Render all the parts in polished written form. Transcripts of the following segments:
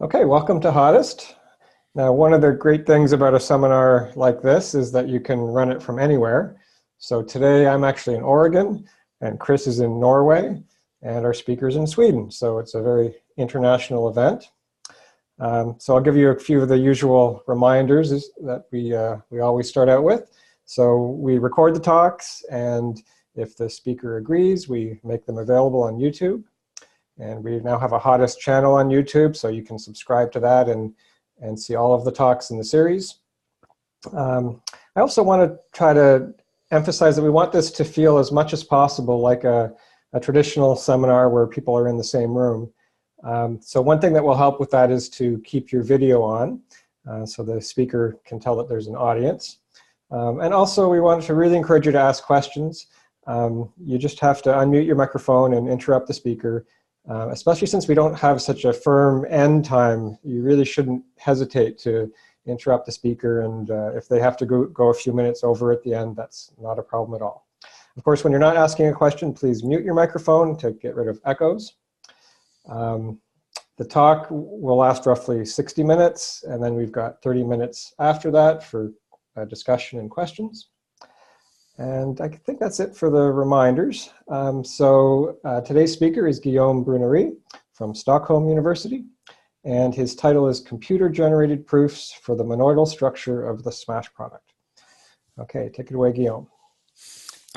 Okay, welcome to HoTT. Now, one of the great things about a seminar like this is that you can run it from anywhere. So today I'm actually in Oregon, and Chris is in Norway, and our speaker's in Sweden. So it's a very international event. So I'll give you a few of the usual reminders that we always start out with. So we record the talks, and if the speaker agrees, we make them available on YouTube. And we now have a HoTT channel on YouTube, so you can subscribe to that and see all of the talks in the series. I also want to try to emphasize that we want this to feel as much as possible like a traditional seminar where people are in the same room. So one thing that will help with that is to keep your video on, so the speaker can tell that there's an audience. And also we want to really encourage you to ask questions. You just have to unmute your microphone and interrupt the speaker. Especially since we don't have such a firm end time, you really shouldn't hesitate to interrupt the speaker, and if they have to go a few minutes over at the end, that's not a problem at all. Of course, when you're not asking a question, please mute your microphone to get rid of echoes. The talk will last roughly 60 minutes, and then we've got 30 minutes after that for discussion and questions. And I think that's it for the reminders. Today's speaker is Guillaume Brunerie from Stockholm University, and his title is Computer-Generated Proofs for the Monoidal Structure of the Smash Product. Okay, take it away, Guillaume.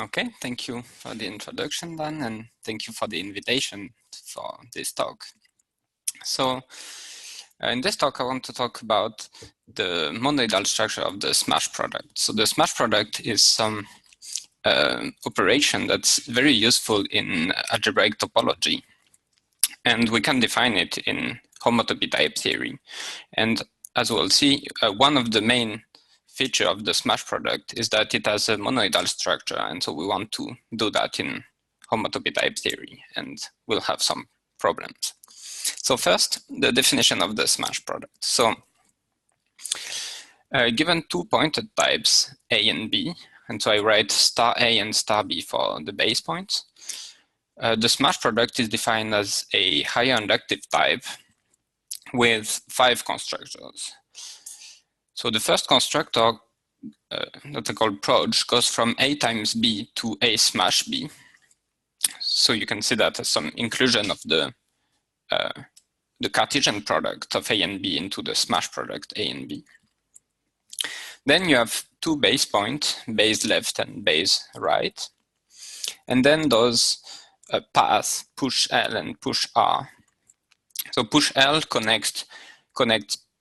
Okay, thank you for the introduction, Dan, and thank you for the invitation for this talk. So, in this talk, I want to talk about the monoidal structure of the Smash product. So the Smash product is some operation that's very useful in algebraic topology, and we can define it in homotopy type theory. And as we'll see, one of the main features of the Smash product is that it has a monoidal structure, and so we want to do that in homotopy type theory, and we'll have some problems. So first, the definition of the Smash product. So given two pointed types, A and B, and so I write star A and star B for the base points. The Smash product is defined as a higher inductive type with 5 constructors. So the first constructor, that I call proj, goes from A times B to A smash B. So you can see that as some inclusion of the Cartesian product of A and B into the Smash product A and B. Then you have 2 base points, base left and base right. And then those paths, push L and push R. So push L connects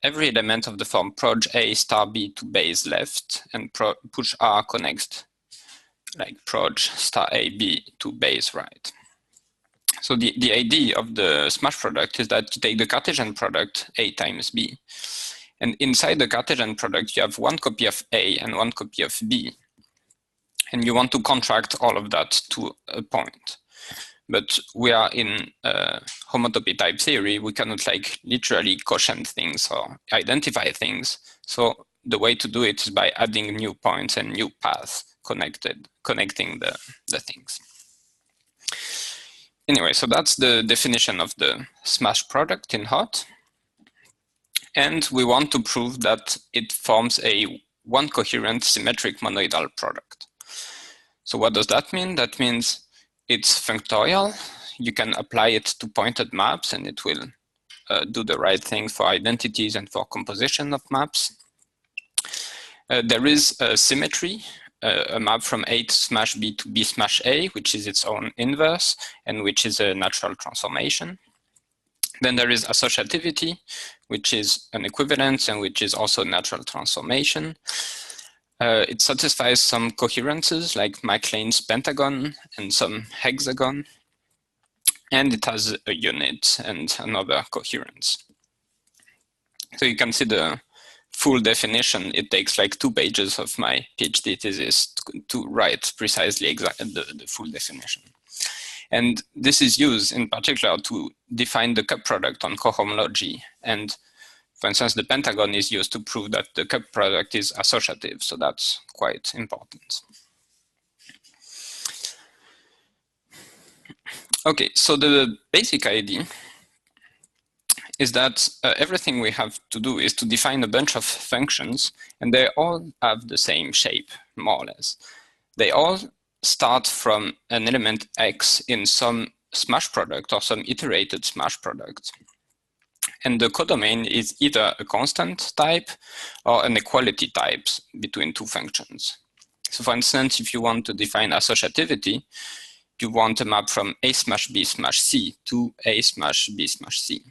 every element of the form proj A star B to base left, and push R connects like proj star A B to base right. So the idea of the Smash product is that you take the Cartesian product A times B, and inside the Cartesian product, you have one copy of A and one copy of B. And you want to contract all of that to a point. But we are in homotopy type theory. We cannot like literally quotient things or identify things. So the way to do it is by adding new points and new paths connecting the things. Anyway, so that's the definition of the Smash product in HoTT. And we want to prove that it forms a one coherent symmetric monoidal product. So what does that mean? That means it's factorial. You can apply it to pointed maps, and it will do the right thing for identities and for composition of maps. There is a symmetry, a map from A to smash B to B smash A, which is its own inverse, and which is a natural transformation. Then there is associativity, which is an equivalence and which is also a natural transformation. It satisfies some coherences like Maclane's Pentagon and some hexagon. And it has a unit and another coherence. So you can see the full definition. It takes like 2 pages of my PhD thesis to write precisely the full definition. And this is used in particular to define the cup product on cohomology. And for instance, the Pentagon is used to prove that the cup product is associative. So that's quite important. Okay, so the basic idea is that everything we have to do is to define a bunch of functions, and they all have the same shape, more or less. They all start from an element x in some smash product or some iterated smash product. And the codomain is either a constant type or an equality type between two functions. So for instance, if you want to define associativity, you want a map from A smash B smash C to A smash B smash C.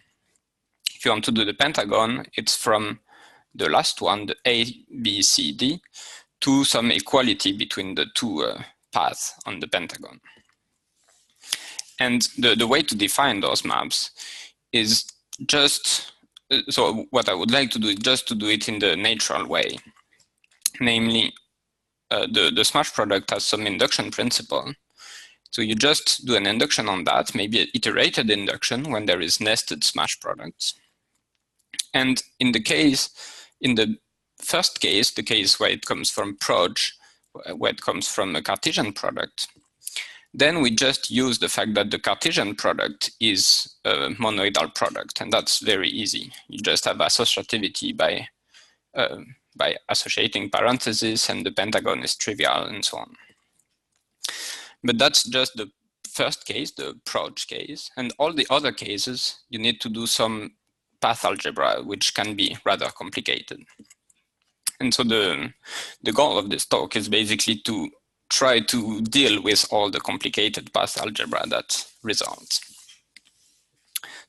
If you want to do the pentagon, it's from the last one, the A, B, C, D, to some equality between the two paths on the pentagon. And the way to define those maps is just, so what I would like to do is just to do it in the natural way. Namely, the smash product has some induction principle. So you just do an induction on that, maybe an iterated induction when there is nested smash products. And in the first case, the case where it comes from proj, where it comes from a Cartesian product, then we just use the fact that the Cartesian product is a monoidal product, and that's very easy. You just have associativity by associating parentheses, and the pentagon is trivial, and so on. But that's just the first case, the proj case, and all the other cases, you need to do some path algebra, which can be rather complicated. And so the goal of this talk is basically to try to deal with all the complicated path algebra that results.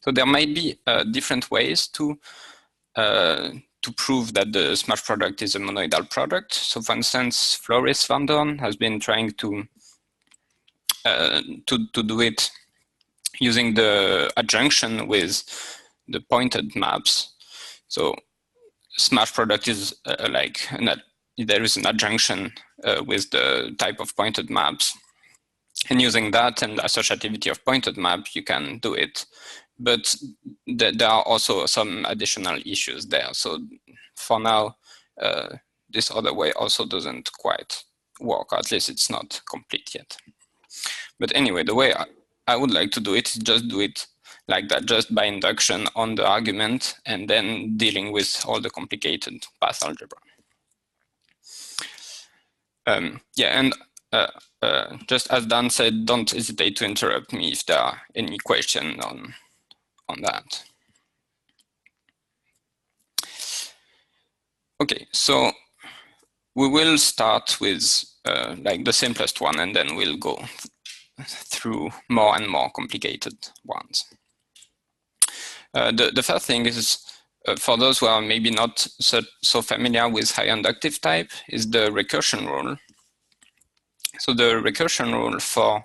So there might be different ways to prove that the smash product is a monoidal product. So for instance, Floris van Doorn has been trying to do it using the adjunction with the pointed maps. So smash product is there is an adjunction with the type of pointed maps. And using that and associativity of pointed map, you can do it. But there are also some additional issues there. So for now, this other way also doesn't quite work, or at least it's not complete yet. But anyway, the way I would like to do it is just do it like that, just by induction on the argument and then dealing with all the complicated path algebra. Just as Dan said, don't hesitate to interrupt me if there are any questions on that. Okay, so we will start with like the simplest one, and then we'll go through more and more complicated ones. The first thing is, for those who are maybe not so familiar with high inductive type, is the recursion rule. So the recursion rule for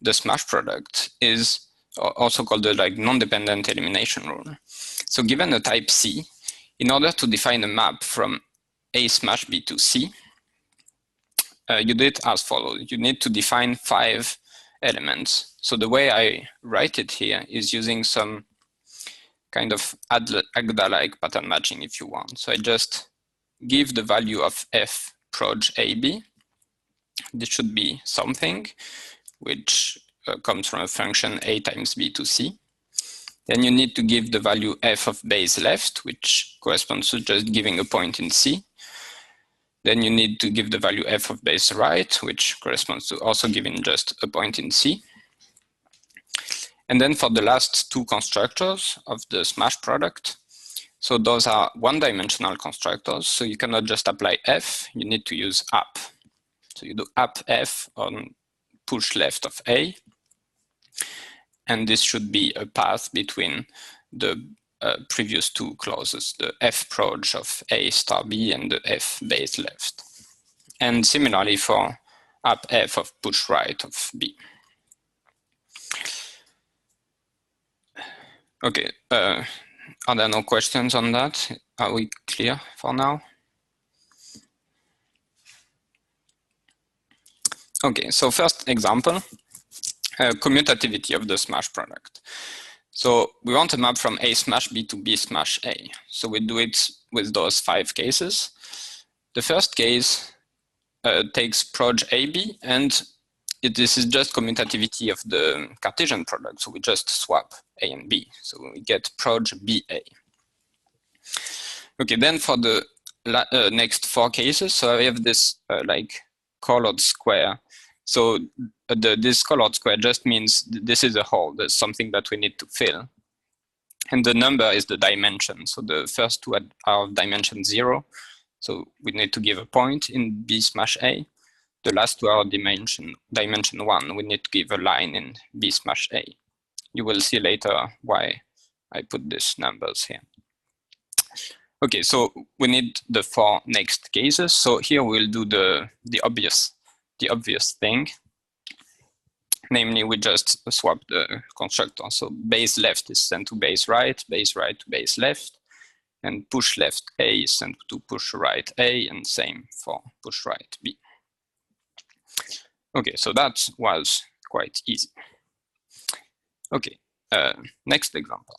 the smash product is also called the non-dependent elimination rule. So given a type C, in order to define a map from A smash B to C, you do it as follows. You need to define 5 elements. So the way I write it here is using some kind of Agda-like pattern matching, if you want. So I just give the value of f proj AB. This should be something which comes from a function A times B to C. Then you need to give the value f of base left, which corresponds to just giving a point in C. Then you need to give the value f of base right, which corresponds to also giving just a point in C. And then for the last 2 constructors of the smash product, so those are one-dimensional constructors, so you cannot just apply f, you need to use app. So you do app f on push left of A, and this should be a path between the previous 2 clauses, the f proj of A star B and the f base left. And similarly for app f of push right of B. Okay, are there no questions on that? Are we clear for now? Okay, so first example, commutativity of the smash product. So we want a map from A smash B to B smash A. So we do it with those 5 cases. The first case takes proj AB and this is just commutativity of the Cartesian product. So we just swap A and B. So we get proj BA. Okay, then for the next 4 cases, so I have this like colored square. So this colored square just means this is a hole. There's something that we need to fill. And the number is the dimension. So the first 2 are of dimension 0. So we need to give a point in B smash A. The last 2 are dimension 1. We need to give a line in B smash A. You will see later why I put these numbers here. Okay, so we need the 4 next cases. So here we'll do the obvious thing. Namely, we just swap the constructor. So base left is sent to base right to base left, and push left A is sent to push right A, and same for push right B. Okay, so that was quite easy. Okay, next example.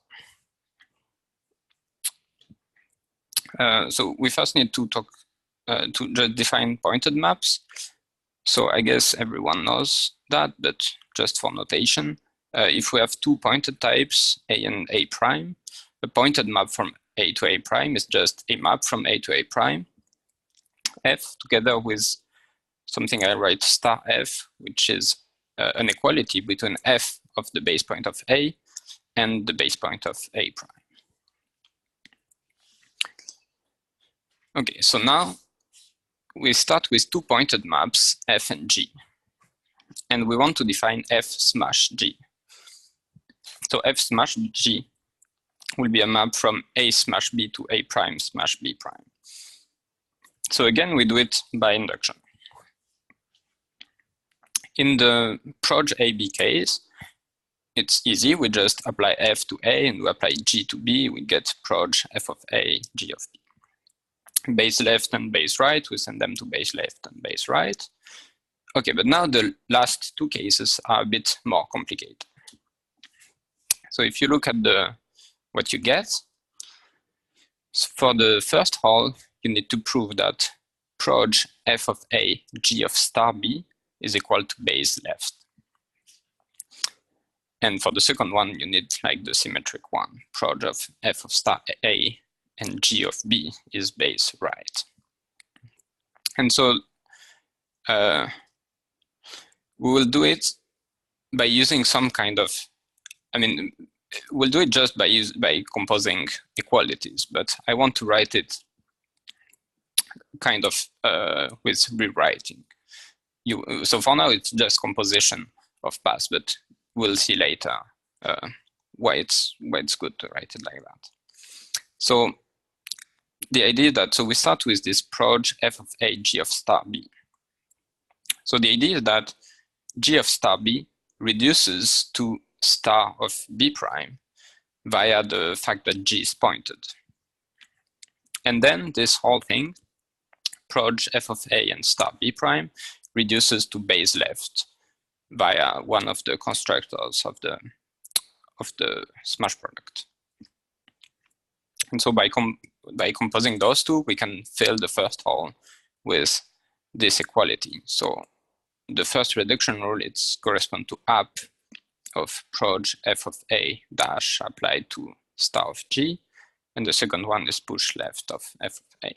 So we first need to talk to just define pointed maps. So I guess everyone knows that, but just for notation, if we have 2 pointed types, A and A prime, a pointed map from A to A prime is just a map from A to A prime, F together with something I write star F, which is an equality between F of the base point of A and the base point of A prime. Okay, so now we start with 2 pointed maps, F and G. And we want to define F smash G. So F smash G will be a map from A smash B to A prime smash B prime. So again, we do it by induction. In the proj AB case, it's easy. We just apply F to A and we apply G to B. We get proj F of A, G of B. Base left and base right, we send them to base left and base right. Okay, but now the last 2 cases are a bit more complicated. So if you look at what you get, for the first hole, you need to prove that proj F of A, G of star B is equal to base left. And for the second one, you need like the symmetric one, proj of F of star A and G of B is base right. And so we will do it by using some kind of, we'll do it just by composing equalities, but I want to write it kind of with rewriting. So for now, it's just composition of paths, but we'll see later why it's good to write it like that. So the idea that, so we start with this proj F of A, G of star B. So the idea is that G of star B reduces to star of B prime via the fact that G is pointed. And then this whole thing, proj F of A and star B prime, reduces to base left via one of the constructors of the smash product. And so by composing those 2, we can fill the first hole with this equality. So the first reduction rule, it's correspond to app of proj F of A dash applied to star of G. And the second one is push left of F of A.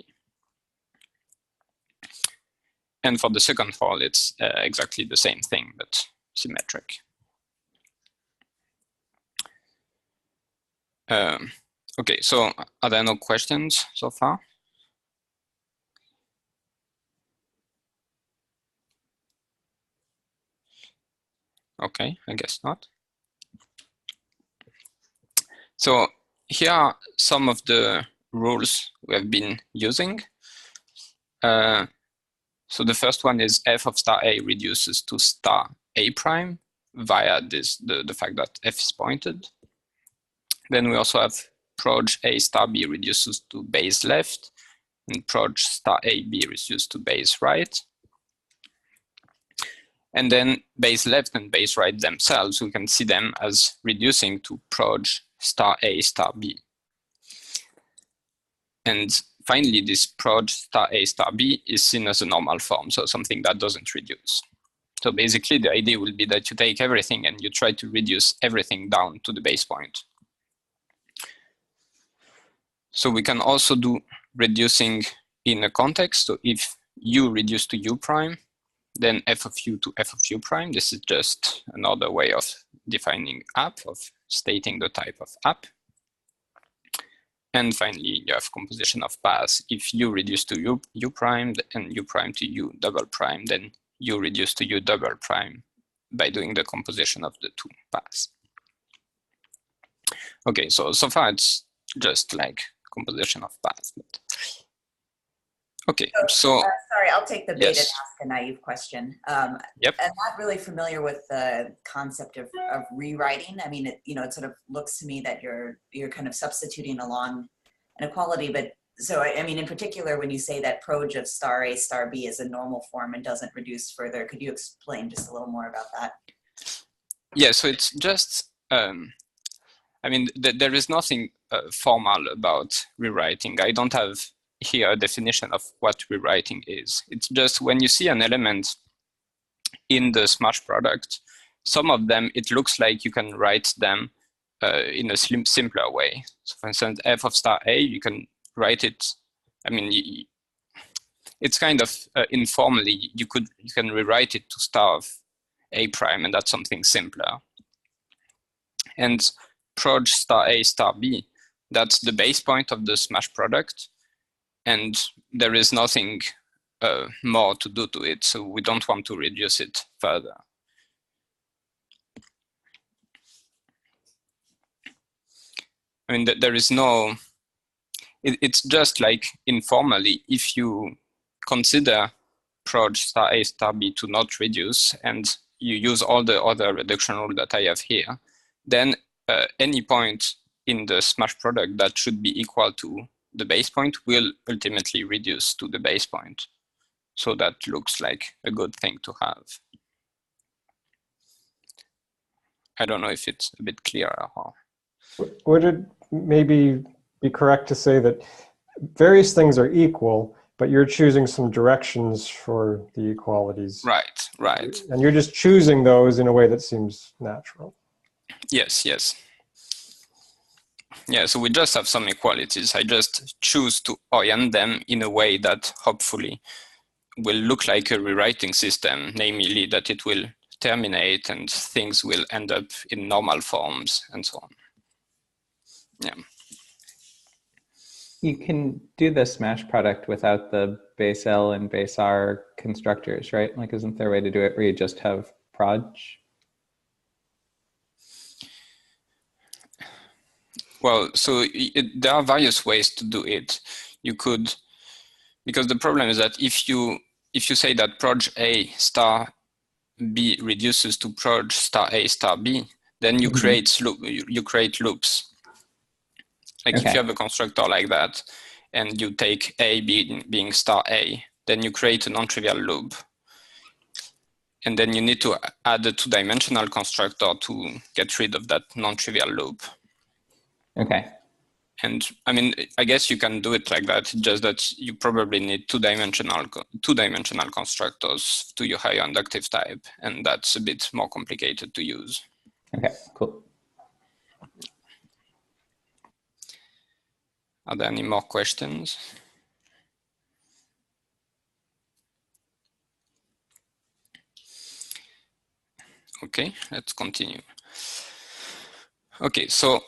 And for the second hole, it's exactly the same thing, but symmetric. Okay, so are there no questions so far? Okay, I guess not. So here are some of the rules we have been using. So the first one is F of star A reduces to star A prime via the fact that F is pointed. Then we also have proj A star B reduces to base left, and proj star A B reduces to base right. And then base left and base right themselves, we can see them as reducing to proj star A star B. And finally, this proj star A star B is seen as a normal form, so something that doesn't reduce. So basically, the idea will be that you take everything and you try to reduce everything down to the base point. So we can also do reducing in a context. So if u reduced to u prime, then f of u to f of u prime. This is just another way of defining app, of stating the type of app. And finally, you have composition of paths. If u reduced to u prime and u prime to u double prime, then u reduced to u double prime by doing the composition of the two paths. Okay, so far it's just like composition of paths. But... Okay, so sorry, I'll take the bait yes. and ask a naive question. Yep. I'm not really familiar with the concept of rewriting. I mean, it sort of looks to me that you're kind of substituting along inequality, but so I mean, in particular, when you say that proj of star A star B is a normal form and doesn't reduce further, could you explain just a little more about that? Yeah, so it's just, I mean, there is nothing formal about rewriting. I don't have here a definition of what rewriting is. It's just when you see an element in the smash product, some of them, it looks like you can write them in a simpler way. So for instance, f of star A, you can write it, I mean, it's kind of informally, you can rewrite it to star of A prime, and that's something simpler. And proj star A star B, that's the base point of the smash product, and there is nothing more to do to it, so we don't want to reduce it further. I mean, there is no, it's just like informally, if you consider proj star A star B to not reduce, and you use all the other reduction rule that I have here, then any point in the smash product that should be equal to the base point will ultimately reduce to the base point. So that looks like a good thing to have. I don't know if it's a bit clearer. Would it maybe be correct to say that various things are equal, but you're choosing some directions for the equalities? Right, right. And you're just choosing those in a way that seems natural. Yes, yes. Yeah, so we just have some equalities. I just choose to orient them in a way that hopefully will look like a rewriting system, namely that it will terminate and things will end up in normal forms and so on. Yeah. You can do the smash product without the base L and base R constructors, right? Like, isn't there a way to do it where you just have proj? Well, so there are various ways to do it. You could, because the problem is that if you say that proj A star B reduces to proj star A star B, then you create loops. Like if you have a constructor like that, and you take A being star A, then you create a non-trivial loop. And then you need to add a two-dimensional constructor to get rid of that non-trivial loop. Okay. And I mean, I guess you can do it like that, just that you probably need two-dimensional constructors to your higher inductive type, and that's a bit more complicated to use. Okay, cool. Are there any more questions? Okay, let's continue. Okay, so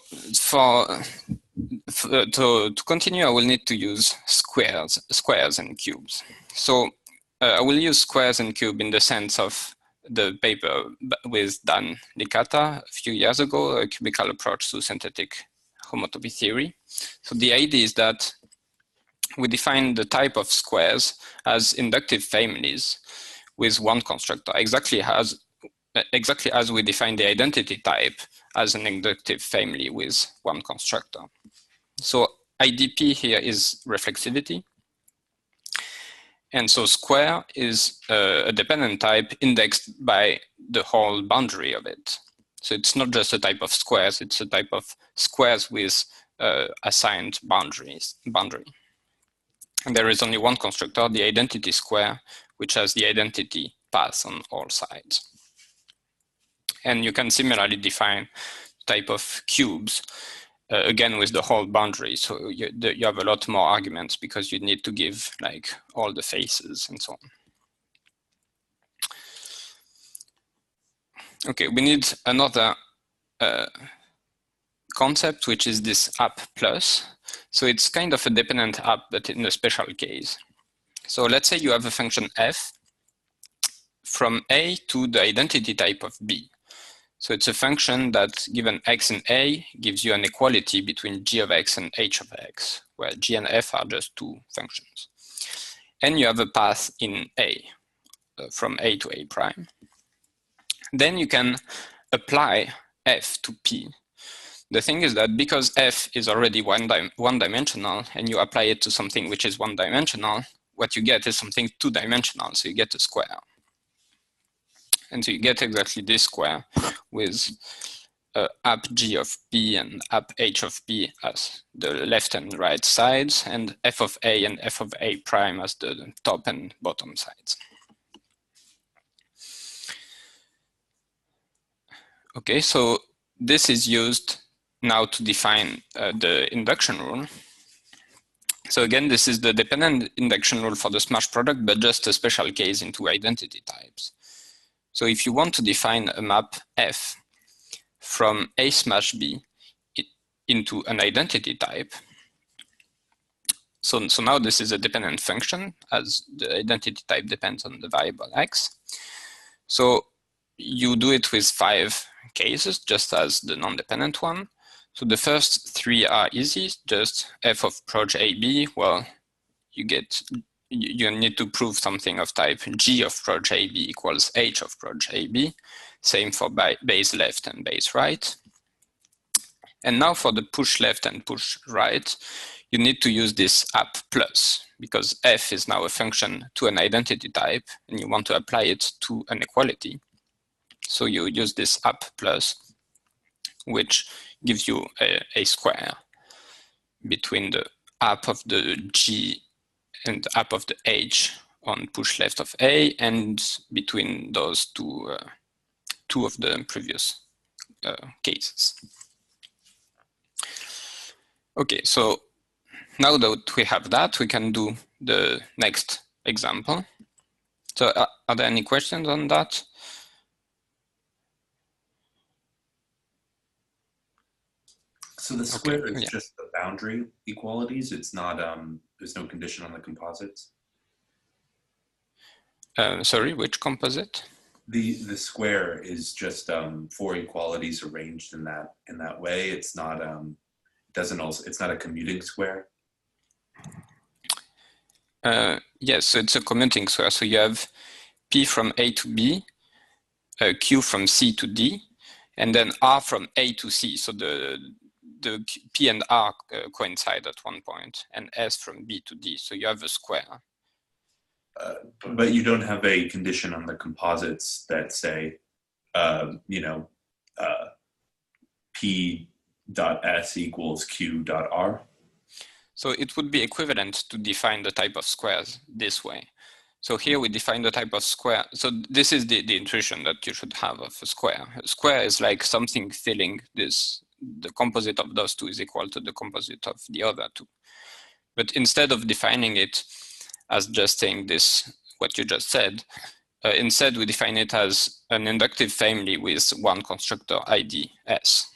to continue, I will need to use squares and cubes. So I will use squares and cube in the sense of the paper with Dan Licata a few years ago, a cubical approach to synthetic homotopy theory. So the idea is that we define the type of squares as inductive families with one constructor, exactly as we define the identity type as an inductive family with one constructor. So IDP here is reflexivity. And so square is a dependent type indexed by the whole boundary of it. So it's not just a type of squares, it's a type of squares with assigned boundary. And there is only one constructor, the identity square, which has the identity path on all sides. And you can similarly define type of cubes, again with the whole boundary. So you have a lot more arguments because you need to give like all the faces and so on. Okay, we need another concept, which is this app plus. So it's kind of a dependent app, but in a special case. So let's say you have a function f from A to the identity type of B. So it's a function that, given x and a, gives you an equality between g of x and h of x, where g and f are just two functions. And you have a path in A, from A to A prime. Then you can apply f to P. The thing is that because f is already one-dimensional and you apply it to something which is one-dimensional, what you get is something two-dimensional, so you get a square. And so you get exactly this square with app g of p and app h of p as the left and right sides, and f of a and f of a prime as the top and bottom sides. Okay, so this is used now to define the induction rule. So again, this is the dependent induction rule for the smash product, but just a special case into identity types. So if you want to define a map f from A smash B into an identity type, so now this is a dependent function, as the identity type depends on the variable x. So you do it with 5 cases, just as the non-dependent one. So the first 3 are easy, just f of proj AB, well, you need to prove something of type g of proj AB equals h of proj AB. Same for base left and base right. And now for the push left and push right, you need to use this app plus, because f is now a function to an identity type, and you want to apply it to an equality. So you use this app plus, which gives you a square between the app of the g and the app of the h on push left of A, and between those two of the previous cases. Okay, so now that we have that, we can do the next example. So are there any questions on that? So the square is just the boundary equalities. It's not, there's no condition on the composites. Sorry, which composite? The square is just 4 equalities arranged in that way. It's not it's not a commuting square. Yes, so it's a commuting square. So you have P from A to B, Q from C to D, and then R from A to C. So the P and R coincide at one point, and S from B to D. So you have a square. But you don't have a condition on the composites that say, P dot S equals Q dot R. So it would be equivalent to define the type of squares this way. So here we define the type of square. So this is the intuition that you should have of a square. A square is like something filling this. The composite of those two is equal to the composite of the other two. But instead of defining it as just saying this, what you just said, instead we define it as an inductive family with one constructor ID S.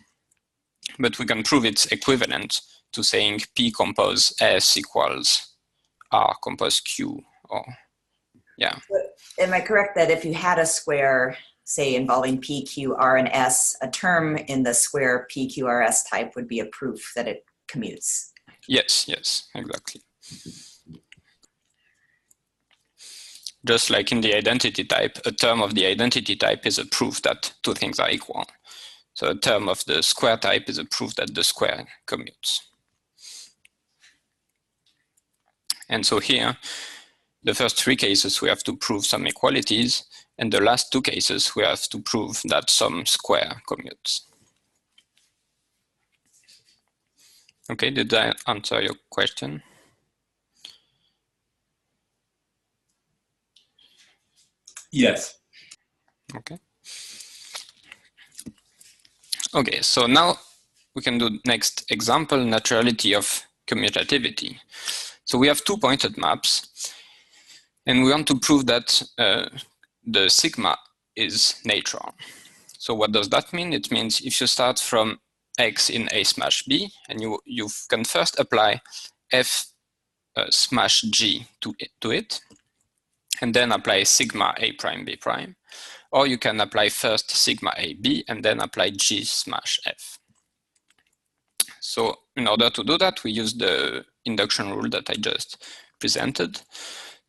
But we can prove it's equivalent to saying P compose S equals R compose Q, or yeah. Am I correct that if you had a square, say involving P, Q, R, and S, a term in the square P, Q, R, S type would be a proof that it commutes? Yes, yes, exactly. Just like in the identity type, a term of the identity type is a proof that two things are equal. So a term of the square type is a proof that the square commutes. And so here, the first 3 cases, we have to prove some equalities, and the last 2 cases, we have to prove that some square commutes. Okay, did I answer your question? Yes. Okay. Okay, so now we can do next example, naturality of commutativity. So we have two pointed maps, and we want to prove that the sigma is natural. So what does that mean? It means if you start from x in A smash B, and you can first apply f smash g to it, and then apply sigma A prime B prime. Or you can apply first sigma A B and then apply G smash F. So in order to do that, we use the induction rule that I just presented.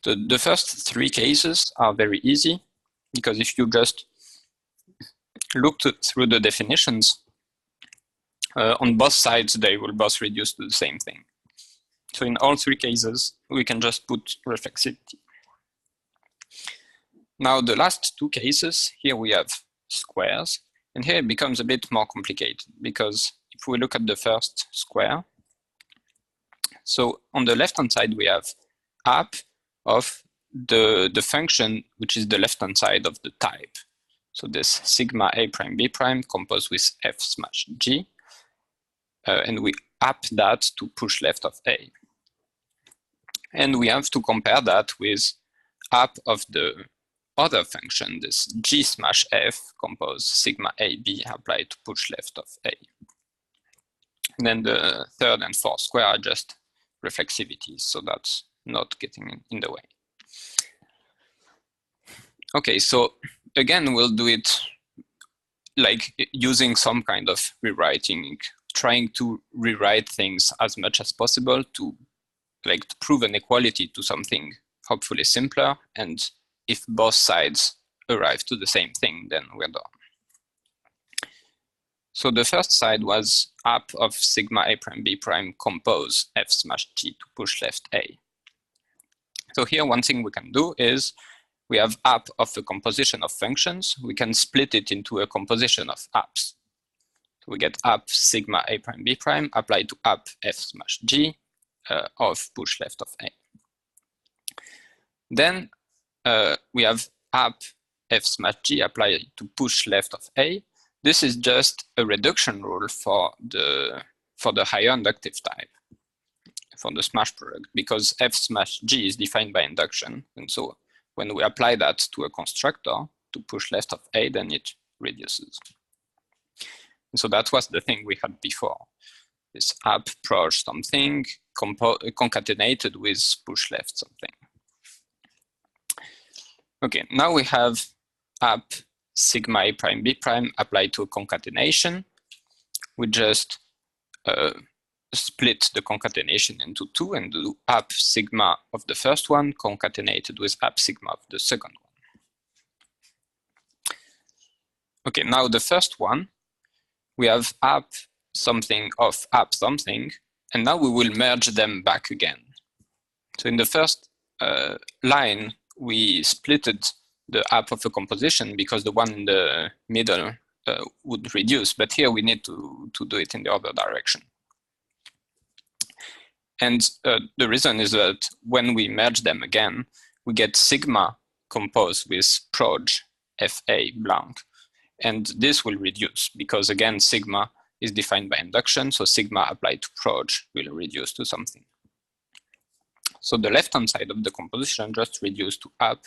The first three cases are very easy, because if you just look through the definitions, on both sides, they will both reduce to the same thing. So in all three cases, we can just put reflexivity. Now the last two cases, here we have squares, and here it becomes a bit more complicated, because if we look at the first square, so on the left-hand side we have app of the function which is the left-hand side of the type. So this sigma A prime B prime composed with F smash G, and we app that to push left of A. And we have to compare that with app of the other function, this G smash F composed sigma A B applied to push left of A. And then the third and fourth square are just reflexivities, so that's not getting in the way. Okay, so again, we'll do it like using some kind of rewriting, trying to rewrite things as much as possible to prove an equality to something hopefully simpler, and if both sides arrive to the same thing, then we're done. So the first side was app of sigma A prime B prime compose F smash G to push left A. So here one thing we can do is we have app of a composition of functions. We can split it into a composition of apps. So we get app sigma A prime B prime applied to app F smash G of push left of A. Then we have app F smash G applied to push left of A. This is just a reduction rule for the higher inductive type, for the smash product, because F smash G is defined by induction. And so when we apply that to a constructor to push left of A, then it reduces. And so that was the thing we had before. This app proj something concatenated with push left something. Okay, now we have app sigma A prime B prime applied to a concatenation. We just split the concatenation into two and do app sigma of the first one concatenated with app sigma of the second one. Okay, now the first one, we have app something of app something, and now we will merge them back again. So in the first line, we splitted the app of a composition because the one in the middle would reduce, but here we need to do it in the other direction. And the reason is that when we merge them again, we get sigma composed with proj fa blank. And this will reduce because again, sigma is defined by induction. So sigma applied to proj will reduce to something. So the left-hand side of the composition just reduced to app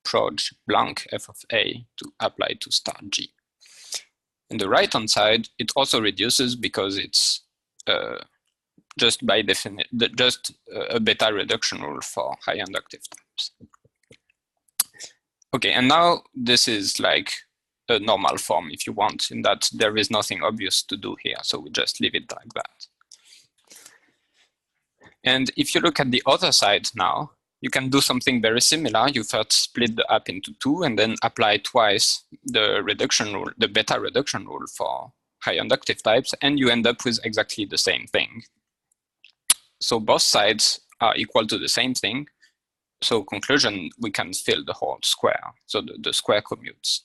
proj blank f of a to apply to star g. In the right-hand side, it also reduces because it's just by definition, just a beta reduction rule for high inductive types. Okay, and now this is like a normal form if you want, in that there is nothing obvious to do here, so we just leave it like that. And if you look at the other side now, you can do something very similar. You first split the app into two and then apply twice the reduction rule, the beta reduction rule for high inductive types, and you end up with exactly the same thing. So both sides are equal to the same thing. So conclusion, we can fill the whole square. So the square commutes.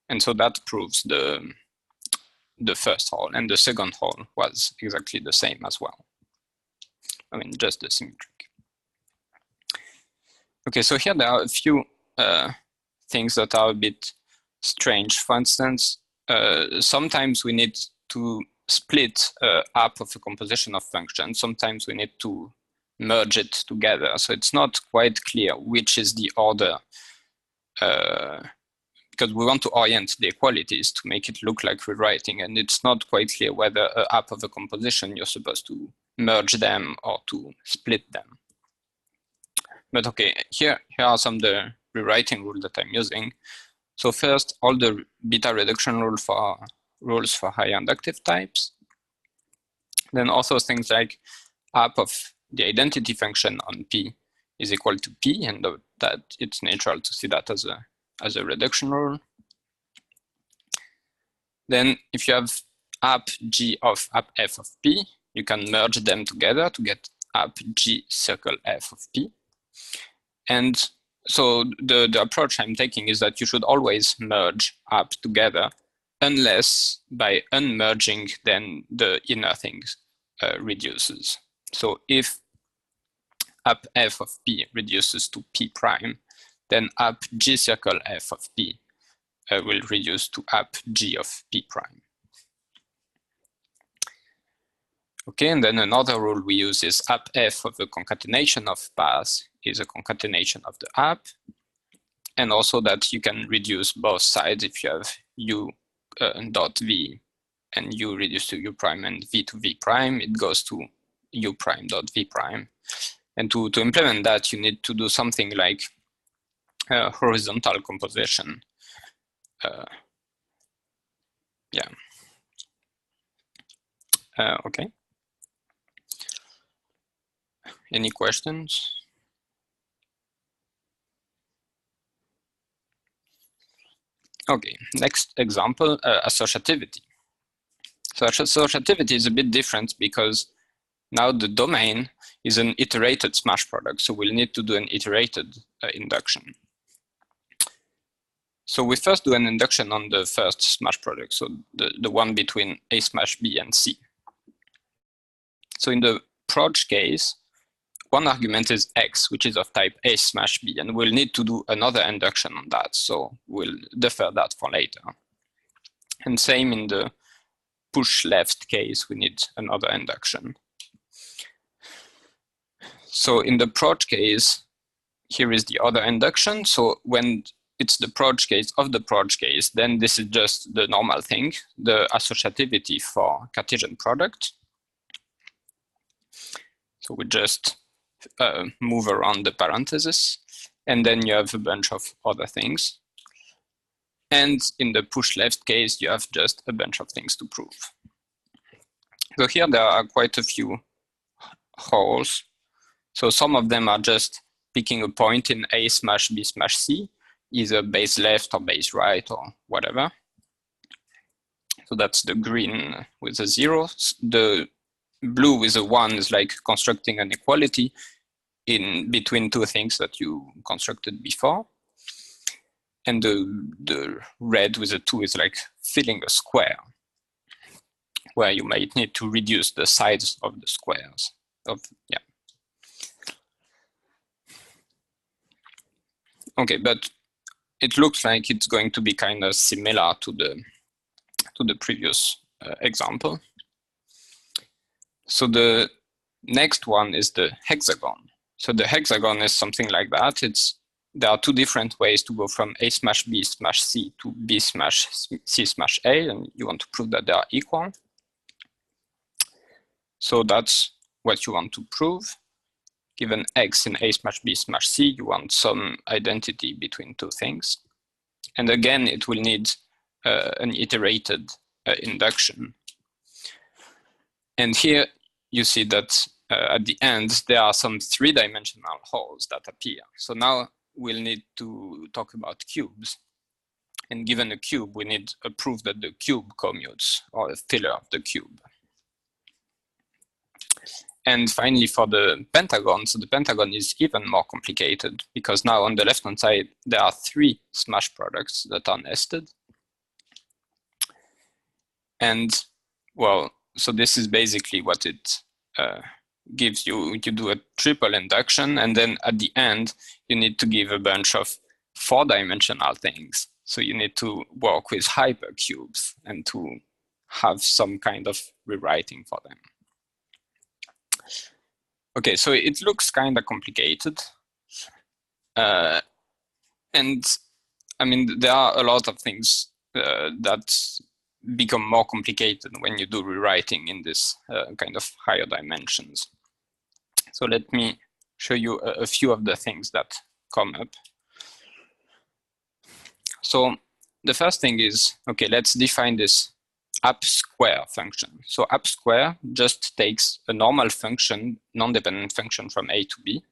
And so that proves the first hole, and the second hole was exactly the same as well. I mean, just the symmetric. Okay, so here there are a few things that are a bit strange. For instance, sometimes we need to split up of a composition of functions. Sometimes we need to merge it together. So it's not quite clear which is the order, because we want to orient the equalities to make it look like rewriting, and it's not quite clear whether up of a composition you're supposed to merge them or to split them. But okay, here are some of the rewriting rules that I'm using. So first, all the beta reduction rules for higher inductive types. Then also things like up of the identity function on P is equal to P, and that it's natural to see that as a reduction rule. Then if you have up G of up F of P, you can merge them together to get up G circle F of P. And so the approach I'm taking is that you should always merge up together, unless by unmerging, then the inner things reduces. So if up F of P reduces to P prime, then up G circle F of P will reduce to up G of P prime. Okay, and then another rule we use is up F of the concatenation of paths is a concatenation of the up, and also that you can reduce both sides if you have U dot V and U reduced to U prime and V to V prime, it goes to U prime dot V prime. And to implement that, you need to do something like horizontal composition. Okay. Any questions? Okay, next example, associativity. So associativity is a bit different because now the domain is an iterated smash product, so we'll need to do an iterated induction. So we first do an induction on the first smash product, so the one between A smash B and C. So in the proj case, one argument is X, which is of type A smash B, and we'll need to do another induction on that, so we'll defer that for later. And same in the push left case, we need another induction. So in the proj case, here is the other induction. So when it's the proj case of the proj case, then this is just the normal thing, the associativity for Cartesian product. So we just move around the parentheses, and then you have a bunch of other things. And in the push left case, you have just a bunch of things to prove. So here there are quite a few holes. So some of them are just picking a point in A smash B smash C, either base left or base right or whatever. So that's the green with a 0. The blue with a 1 is like constructing an equality in between two things that you constructed before. And the red with a 2 is like filling a square, where you might need to reduce the size of the squares. Okay, but it looks like it's going to be kind of similar to the previous example. So the next one is the hexagon. So the hexagon is something like that. There are two different ways to go from A smash B smash C to B smash C smash A, and you want to prove that they are equal. So that's what you want to prove. Given X in A smash B smash C, you want some identity between two things. And again, it will need an iterated induction. And here you see that at the end, there are some three-dimensional holes that appear. So now we'll need to talk about cubes. And given a cube, we need a proof that the cube commutes, or a filler of the cube. And finally, for the pentagon, so the pentagon is even more complicated, because now on the left-hand side, there are 3 smash products that are nested. And well, so this is basically what it gives you do a triple induction, and then at the end you need to give a bunch of 4-dimensional things. So you need to work with hypercubes and to have some kind of rewriting for them. Okay, so it looks kind of complicated. And I mean, there are a lot of things that become more complicated when you do rewriting in this kind of higher dimensions. So let me show you a few of the things that come up. So the first thing is, okay, let's define this Upsquare function. So Upsquare just takes a normal function, non-dependent function from A to B,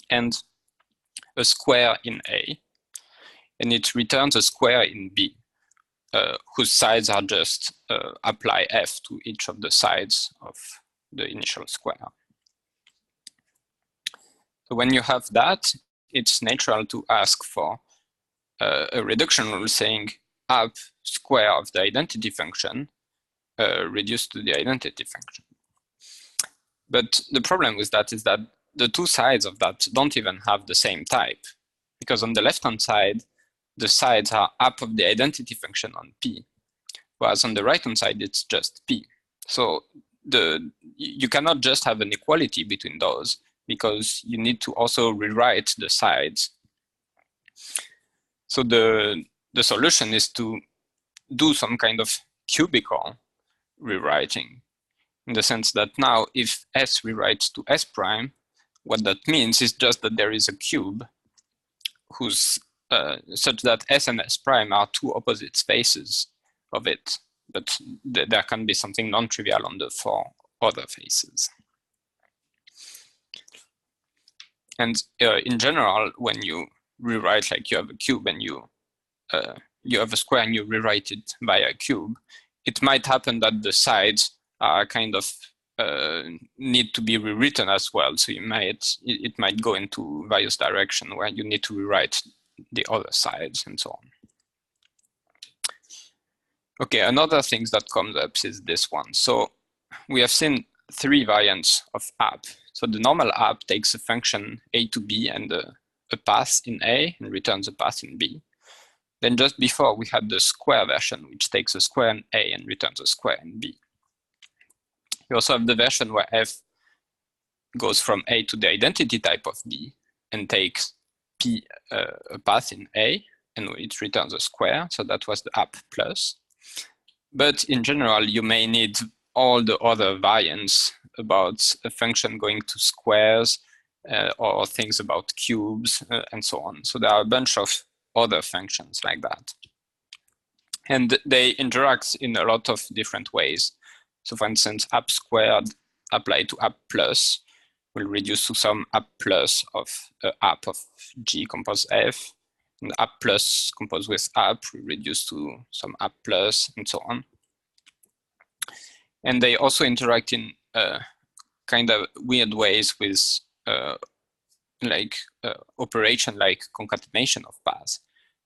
and a square in A, and it returns a square in B, whose sides are just apply f to each of the sides of the initial square. So when you have that, it's natural to ask for a reduction rule saying up square of the identity function reduced to the identity function. But the problem with that is that the two sides of that don't even have the same type, because on the left-hand side, the sides are up of the identity function on P, whereas on the right-hand side, it's just P. So you cannot just have an equality between those, because you need to also rewrite the sides. So the solution is to do some kind of cubical rewriting, in the sense that now if S rewrites to S prime, what that means is just that there is a cube whose such that S and S prime are two opposite spaces of it, but there can be something non-trivial on the 4 other faces. And in general, when you rewrite, like you have a cube and you have a square and you rewrite it by a cube, it might happen that the sides are kind of need to be rewritten as well. So it might go into various directions where you need to rewrite the other sides and so on. Okay, another thing that comes up is this one. So we have seen 3 variants of app. So the normal app takes a function a to b and a path in A and returns a path in B. Then just before we had the square version, which takes a square in A and returns a square in B. We also have the version where f goes from A to the identity type of B and takes P a path in A and it returns a square. So that was the app plus. But in general, you may need all the other variants about a function going to squares or things about cubes and so on. So there are a bunch of other functions like that. And they interact in a lot of different ways. So for instance, app squared applied to app plus will reduce to some app plus of app of G composed F. And app plus composed with app will reduce to some app plus and so on. And they also interact in kind of weird ways with operation like concatenation of paths.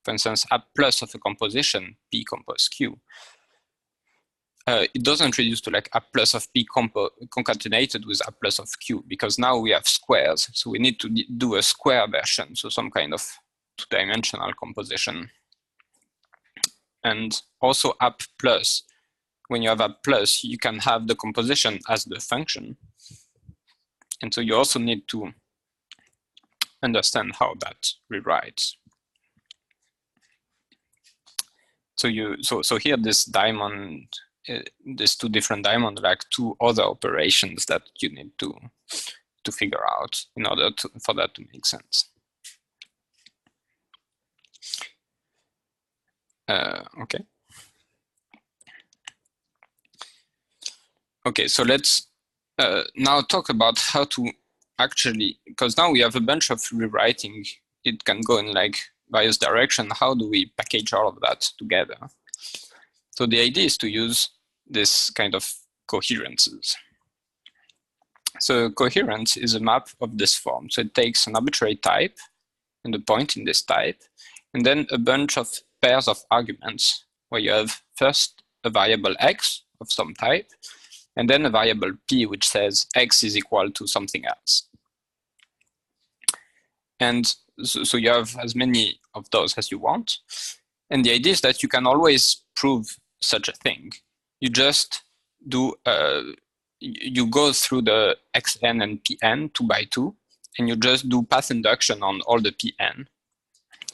For instance, app plus of a composition P compose Q. It doesn't reduce to like app plus of P concatenated with app plus of Q, because now we have squares. So we need to do a square version, so some kind of 2-dimensional composition. And also app plus, when you have app plus, you can have the composition as the function. And so you also need to understand how that rewrites. So here this diamond, these 2 different diamonds, like 2 other operations that you need to figure out in order for that to make sense. Okay. Okay, so let's now talk about how to actually, because now we have a bunch of rewriting. It can go in like various directions. How do we package all of that together? So the idea is to use this kind of coherences. So coherence is a map of this form. So it takes an arbitrary type and a point in this type, and then a bunch of pairs of arguments where you have first a variable x of some type, and then a variable p which says x is equal to something else. And so you have as many of those as you want. And the idea is that you can always prove such a thing. You just do, you go through the xn and pn 2 by 2, and you just do path induction on all the pn.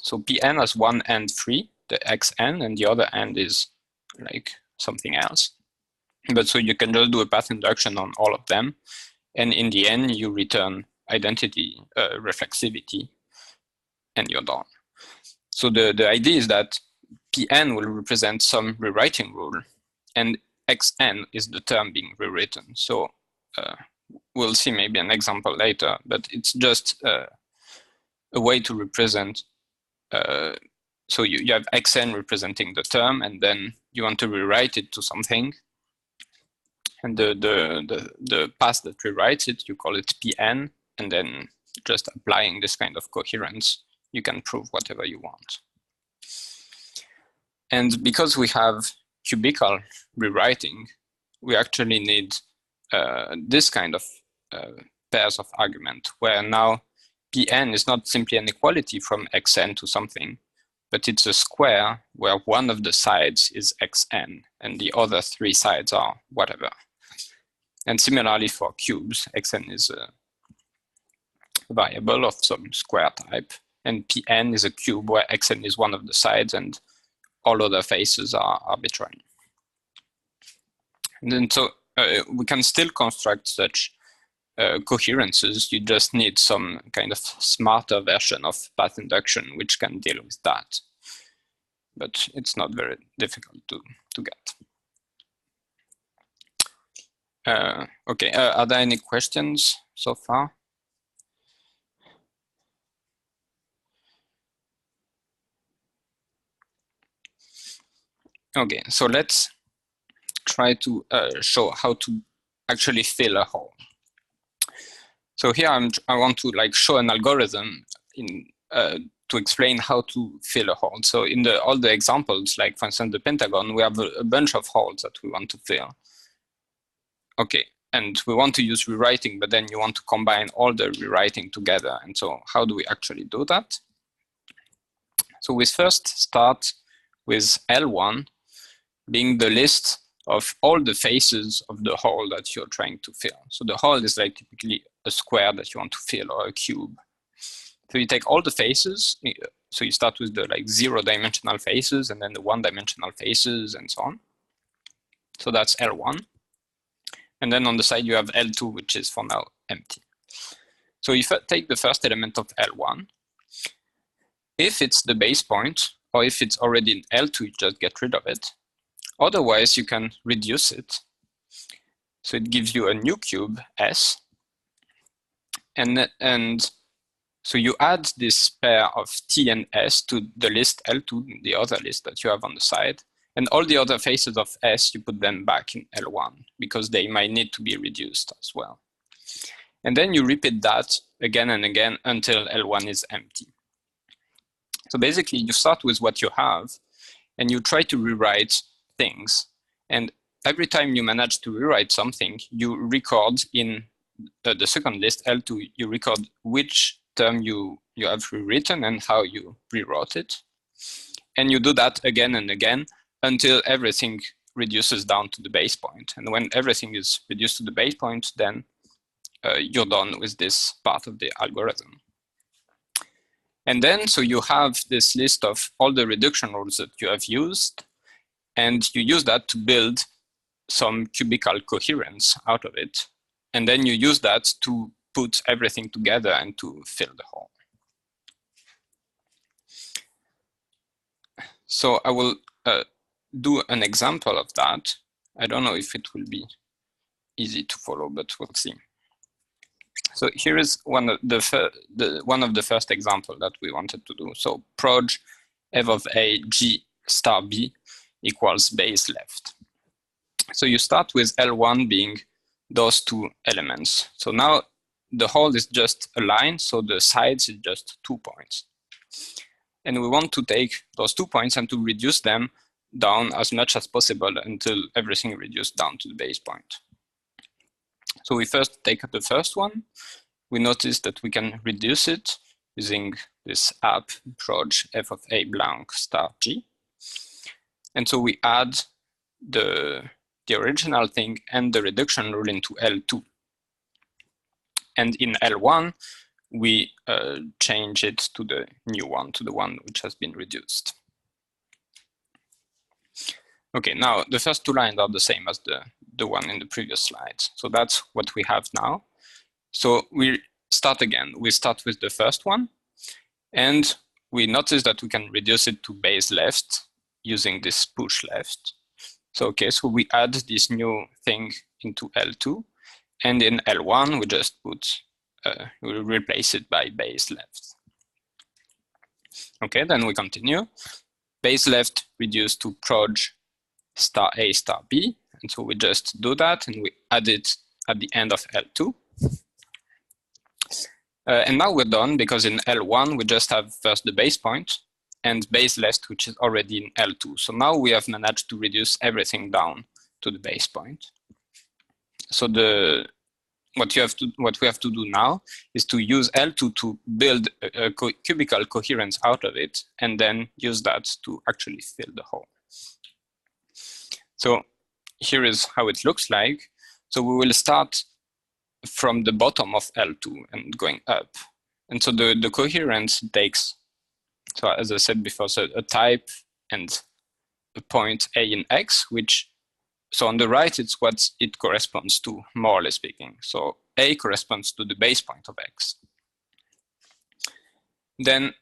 So pn has one end free, the xn, and the other end is like something else. But so you can just do a path induction on all of them, and in the end you return identity reflexivity, and you're done. So the idea is that Pn will represent some rewriting rule, and Xn is the term being rewritten. So we'll see maybe an example later, but it's just a way to represent. So you have Xn representing the term, and then you want to rewrite it to something. And the path that rewrites it, you call it Pn, and then just applying this kind of coherence, you can prove whatever you want. And because we have cubical rewriting, we actually need this kind of pairs of argument, where now Pn is not simply an equality from xn to something, but it's a square where one of the sides is xn and the other three sides are whatever. And similarly for cubes, xn is a variable of some square type, and Pn is a cube where xn is one of the sides and all other faces are arbitrary. And then so we can still construct such coherences. You just need some kind of smarter version of path induction which can deal with that. But it's not very difficult to get. Okay, are there any questions so far? Okay, so let's try to show how to actually fill a hole. So here I want to like show an algorithm in to explain how to fill a hole. So in all the examples, like for instance the Pentagon, we have a bunch of holes that we want to fill. Okay, and we want to use rewriting, but then you want to combine all the rewriting together. And so how do we actually do that? So we first start with L1 being the list of all the faces of the hole that you're trying to fill. So the hole is like typically a square that you want to fill or a cube. So you take all the faces. So you start with the like 0-dimensional faces and then the 1-dimensional faces and so on. So that's L1. And then on the side you have L2, which is for now empty. So if I take the first element of L1, if it's the base point, or if it's already in L2, you just get rid of it. Otherwise, you can reduce it. So it gives you a new cube, S. And so you add this pair of T and S to the list L2, the other list that you have on the side. And all the other faces of S, you put them back in L1, because they might need to be reduced as well. And then you repeat that again and again until L1 is empty. So basically, you start with what you have, and you try to rewrite things. And every time you manage to rewrite something, you record in the second list, L2, you record which term you have rewritten and how you rewrote it. And you do that again and again until everything reduces down to the base point. And when everything is reduced to the base point, then you're done with this part of the algorithm. And then, so you have this list of all the reduction rules that you have used, and you use that to build some cubical coherence out of it. And then you use that to put everything together and to fill the hole. So I will do an example of that. I don't know if it will be easy to follow, but we'll see. So here is one of the first example that we wanted to do. So proj f of a g star b equals base left. So you start with L1 being those two elements. So now the hole is just a line, so the sides is just 2 points. And we want to take those 2 points and to reduce them down as much as possible until everything reduced down to the base point. So we first take the first one. We notice that we can reduce it using this app proj f of a blank star g. And so we add the original thing and the reduction rule into L2. And in L1, we change it to the new one, to the one which has been reduced. Okay, now the first two lines are the same as the one in the previous slides. So that's what we have now. So we start again. We start with the first one, and we notice that we can reduce it to base left using this push left. So okay, so we add this new thing into L2, and in L1 we just put, we replace it by base left. Okay, then we continue. Base left reduced to proj star A star B, and so we just do that and we add it at the end of L2. And now we're done, because in L1 we just have first the base point and base left, which is already in L2. So now we have managed to reduce everything down to the base point. So what we have to do now is to use L2 to build a cubical coherence out of it, and then use that to actually fill the hole. So here is how it looks like. So we will start from the bottom of L2 and going up. And so the coherence takes, so as I said before, so a type and a point A in X, which, so on the right, it's what it corresponds to, more or less speaking. So A corresponds to the base point of X. Then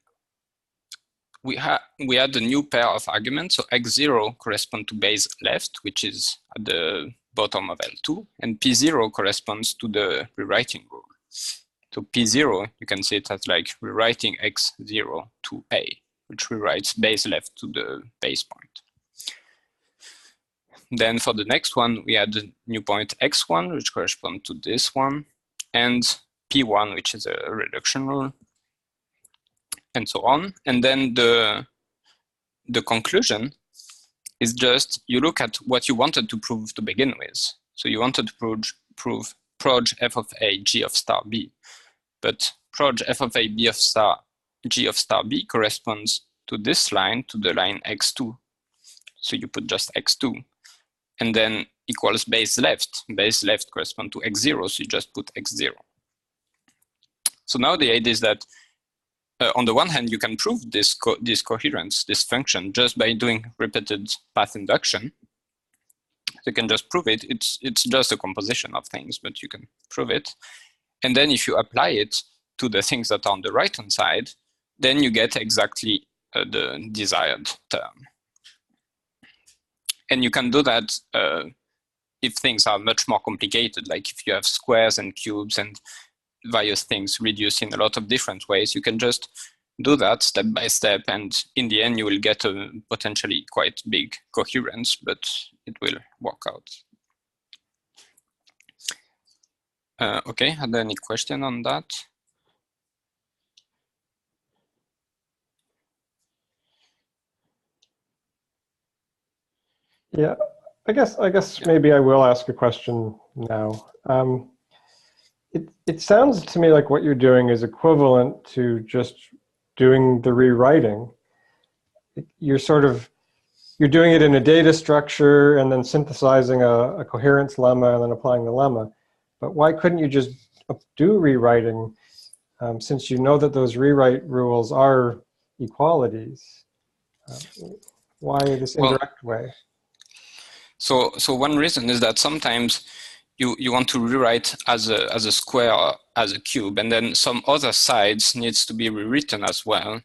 we add a new pair of arguments. So X0 corresponds to base left, which is at the bottom of L2, and P0 corresponds to the rewriting rule. So P0, you can see it as like rewriting X0 to A, which rewrites base left to the base point. Then for the next one, we add a new point X1, which corresponds to this one, and P1, which is a reduction rule, and so on. And then the conclusion is just, you look at what you wanted to prove to begin with. So you wanted to prove proj f of a g of star b, but proj f of a b of star g of star b corresponds to this line, to the line x2. So you put just x2, and then equals base left. Base left corresponds to x0, so you just put x0. So now the idea is that on the one hand, you can prove this coherence, this function, just by doing repeated path induction. You can just prove it. It's just a composition of things, but you can prove it. And then if you apply it to the things that are on the right-hand side, then you get exactly the desired term. And you can do that if things are much more complicated, like if you have squares and cubes and various things reduced in a lot of different ways. You can just do that step by step, and in the end you will get a potentially quite big coherence, but it will work out. Okay, are there any question on that? Yeah, I guess maybe I will ask a question now. It sounds to me like what you're doing is equivalent to just doing the rewriting. You're doing it in a data structure and then synthesizing a coherence lemma and then applying the lemma. But why couldn't you just do rewriting, since you know that those rewrite rules are equalities? Why this indirect way? So one reason is that sometimes you want to rewrite as a square or as a cube, and then some other sides needs to be rewritten as well.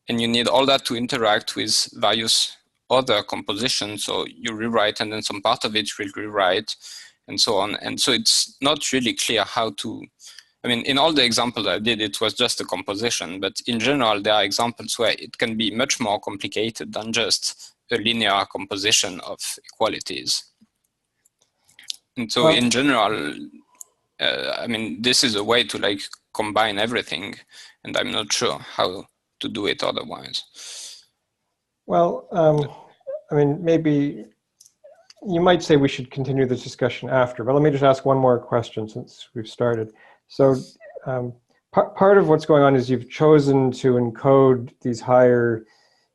And you need all that to interact with various other compositions. So you rewrite, and then some part of it will rewrite, and so on. And so it's not really clear how to, I mean, in all the examples I did, it was just a composition, but in general, there are examples where it can be much more complicated than just a linear composition of equalities. And so in general, I mean, this is a way to like combine everything, and I'm not sure how to do it otherwise. Well, I mean, maybe you might say we should continue this discussion after, but let me just ask one more question since we've started. So part of what's going on is you've chosen to encode these higher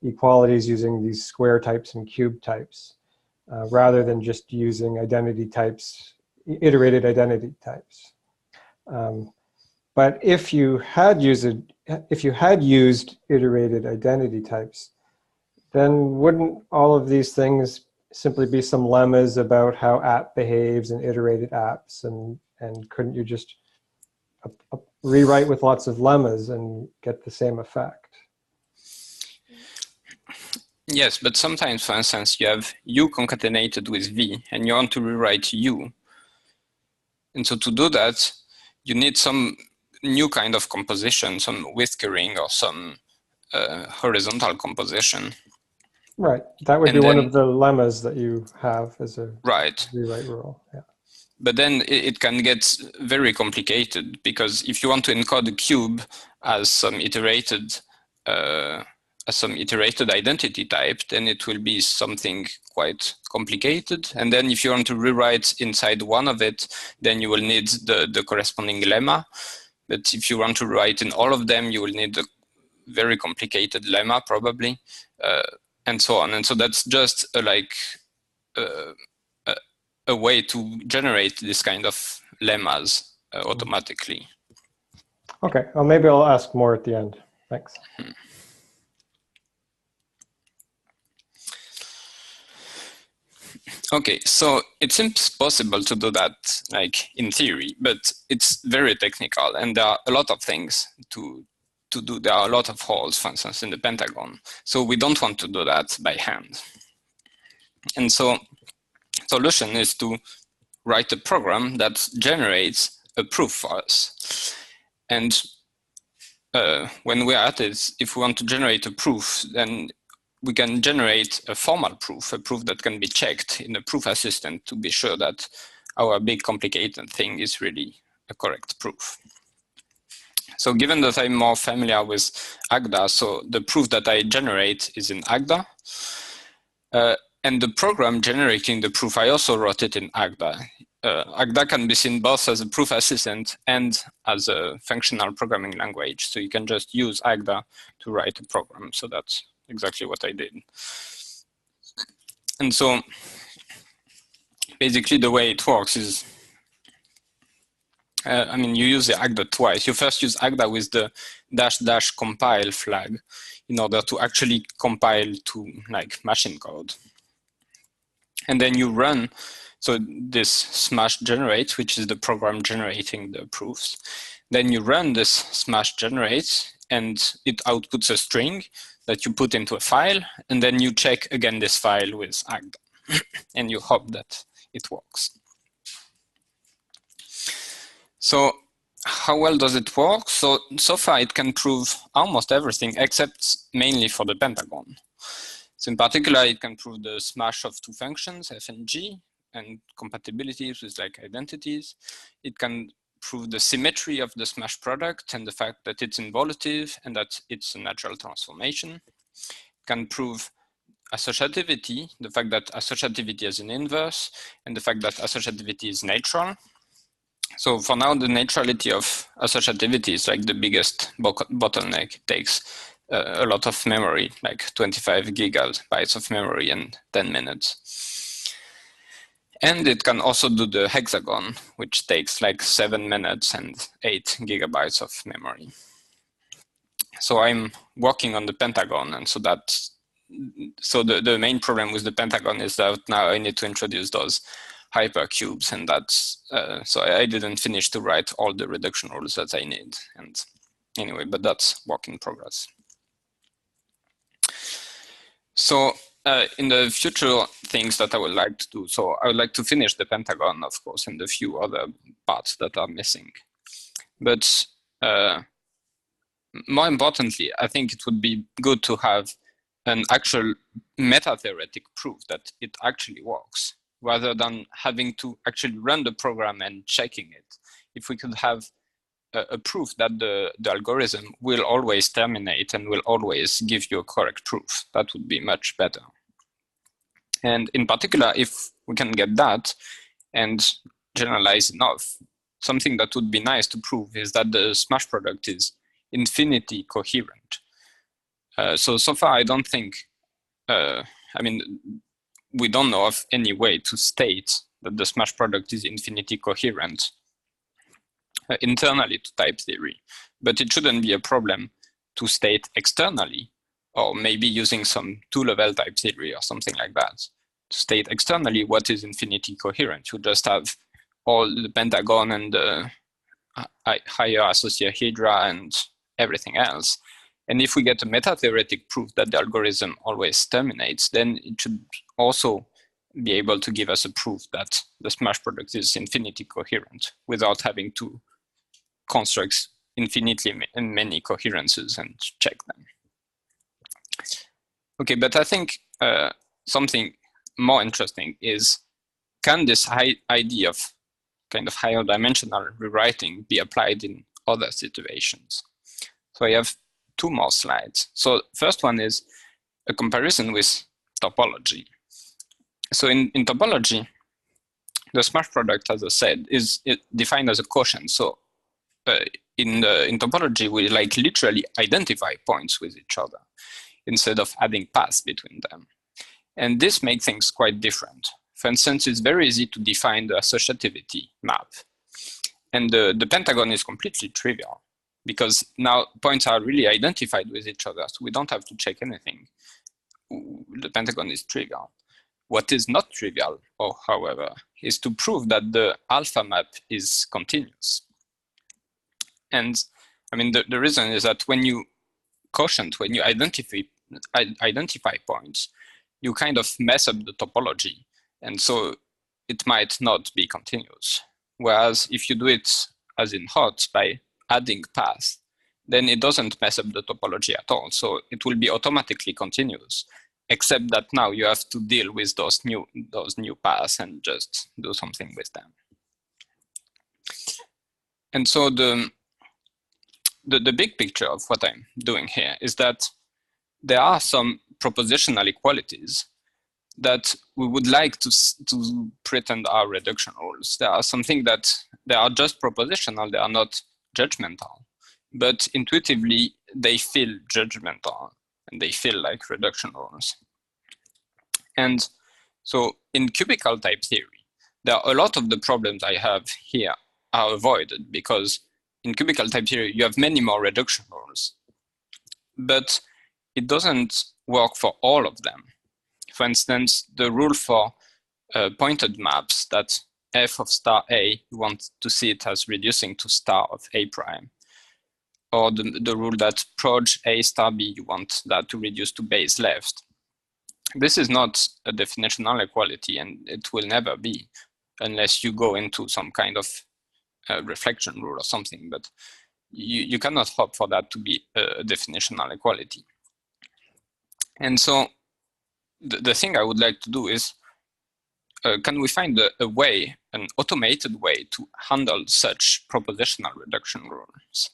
equalities using these square types and cube types, rather than just using identity types, iterated identity types. But if you had used iterated identity types, then wouldn't all of these things simply be some lemmas about how app behaves in iterated apps, and couldn't you just rewrite with lots of lemmas and get the same effect? Yes, but sometimes, for instance, you have U concatenated with V, and you want to rewrite U. And so to do that, you need some new kind of composition, some whiskering or some horizontal composition. Right. That would be one of the lemmas that you have as a rewrite rule. Yeah. But then it can get very complicated, because if you want to encode a cube as some iterated identity type, then it will be something quite complicated. And then if you want to rewrite inside one of it, then you will need the corresponding lemma. But if you want to write in all of them, you will need a very complicated lemma probably, and so on. And so that's just a way to generate this kind of lemmas automatically. Okay, well, maybe I'll ask more at the end. Thanks. Okay, so it seems possible to do that, like in theory, but it's very technical, and there are a lot of things to do. There are a lot of holes, for instance, in the Pentagon. So we don't want to do that by hand. And so solution is to write a program that generates a proof for us. And when we're at it, if we want to generate a proof, then we can generate a formal proof, a proof that can be checked in a proof assistant to be sure that our big complicated thing is really a correct proof. So given that I'm more familiar with Agda, so the proof that I generate is in Agda. And the program generating the proof, I also wrote it in Agda. Agda can be seen both as a proof assistant and as a functional programming language. So you can just use Agda to write a program. So that's exactly what I did. And so basically the way it works is, you use the Agda twice. You first use Agda with the -- compile flag in order to actually compile to like machine code. And then you run, so this smash generate, which is the program generating the proofs. Then you run this smash generate, and it outputs a string that you put into a file, and then you check again this file with Agda, and you hope that it works. So how well does it work? So far it can prove almost everything except mainly for the Pentagon. So in particular, it can prove the smash of two functions, f and g, and compatibilities with like identities. It can prove the symmetry of the smash product and the fact that it's involutive and that it's a natural transformation. It can prove associativity, the fact that associativity is an inverse, and the fact that associativity is natural. So for now, the naturality of associativity is like the biggest bottleneck. It takes a lot of memory, like 25 gigabytes of memory in 10 minutes. And it can also do the hexagon, which takes like 7 minutes and 8 gigabytes of memory. So I'm working on the Pentagon, and so the main problem with the Pentagon is that now I need to introduce those hypercubes, and that's so I didn't finish to write all the reduction rules that I need. And anyway, but that's work in progress. So in the future things that I would like to do, so I would like to finish the Pentagon, of course, and a few other parts that are missing. But more importantly, I think it would be good to have an actual meta-theoretic proof that it actually works, rather than having to actually run the program and checking it. If we could have a proof that the algorithm will always terminate and will always give you a correct proof, that would be much better. And in particular, if we can get that and generalize enough. Something that would be nice to prove is that the smash product is infinity coherent. So far, I don't think, I mean, we don't know of any way to state that the smash product is infinity coherent internally to type theory, but it shouldn't be a problem to state externally, or maybe using some two-level type theory or something like that. To state externally what is infinity coherent, you just have all the Pentagon and the higher associahedra and everything else. And if we get a meta-theoretic proof that the algorithm always terminates, then it should also be able to give us a proof that the smash product is infinity coherent without having to construct infinitely many coherences and check them. Okay, but I think something more interesting is, can this idea of kind of higher dimensional rewriting be applied in other situations? So I have two more slides. So first one is a comparison with topology. So in topology, the smash product, as I said, is defined as a quotient. So in topology, we like literally identify points with each other instead of adding paths between them. And this makes things quite different. For instance, it's very easy to define the associativity map. And the Pentagon is completely trivial, because now points are really identified with each other, so we don't have to check anything. The Pentagon is trivial. What is not trivial, however, is to prove that the alpha map is continuous. And I mean, the reason is that when you identify points, you kind of mess up the topology. And so it might not be continuous. Whereas if you do it as in HoTT by adding paths, then it doesn't mess up the topology at all. So it will be automatically continuous, except that now you have to deal with those new paths and just do something with them. And so the big picture of what I'm doing here is that there are some propositional equalities that we would like to pretend are reduction rules. There are something that they are just propositional, they are not judgmental, but intuitively they feel judgmental and they feel like reduction rules. And so in cubical type theory, there are a lot of the problems I have here are avoided, because in cubical type theory, you have many more reduction rules, but it doesn't work for all of them. For instance, the rule for pointed maps, that f of star a, you want to see it as reducing to star of a prime. Or the rule that proj a star b, you want that to reduce to base left. This is not a definitional equality, and it will never be unless you go into some kind of reflection rule or something, but you cannot hope for that to be a definitional equality. And so the thing I would like to do is, can we find a way, an automated way to handle such propositional reduction rules?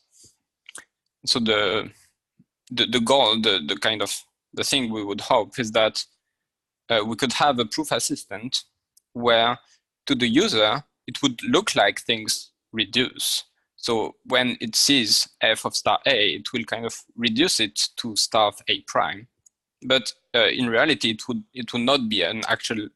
So the goal, the kind of the thing we would hope is that we could have a proof assistant where to the user, it would look like things reduce. So when it sees f of star a, it will kind of reduce it to star of a prime. But in reality, it would not be an actual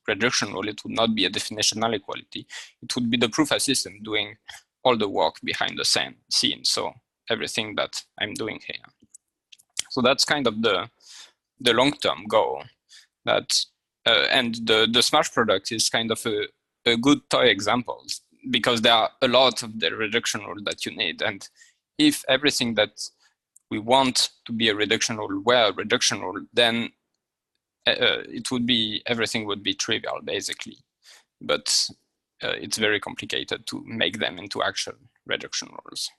reduction rule. It would not be a definitional equality. It would be the proof assistant doing all the work behind the scene. So everything that I'm doing here. So that's kind of the long-term goal. That and the smash product is kind of a good toy example, because there are a lot of the reduction rule that you need. And if everything that we want to be a reduction rule were a reduction rule, then it would be, everything would be trivial basically. But it's very complicated to make them into actual reduction rules.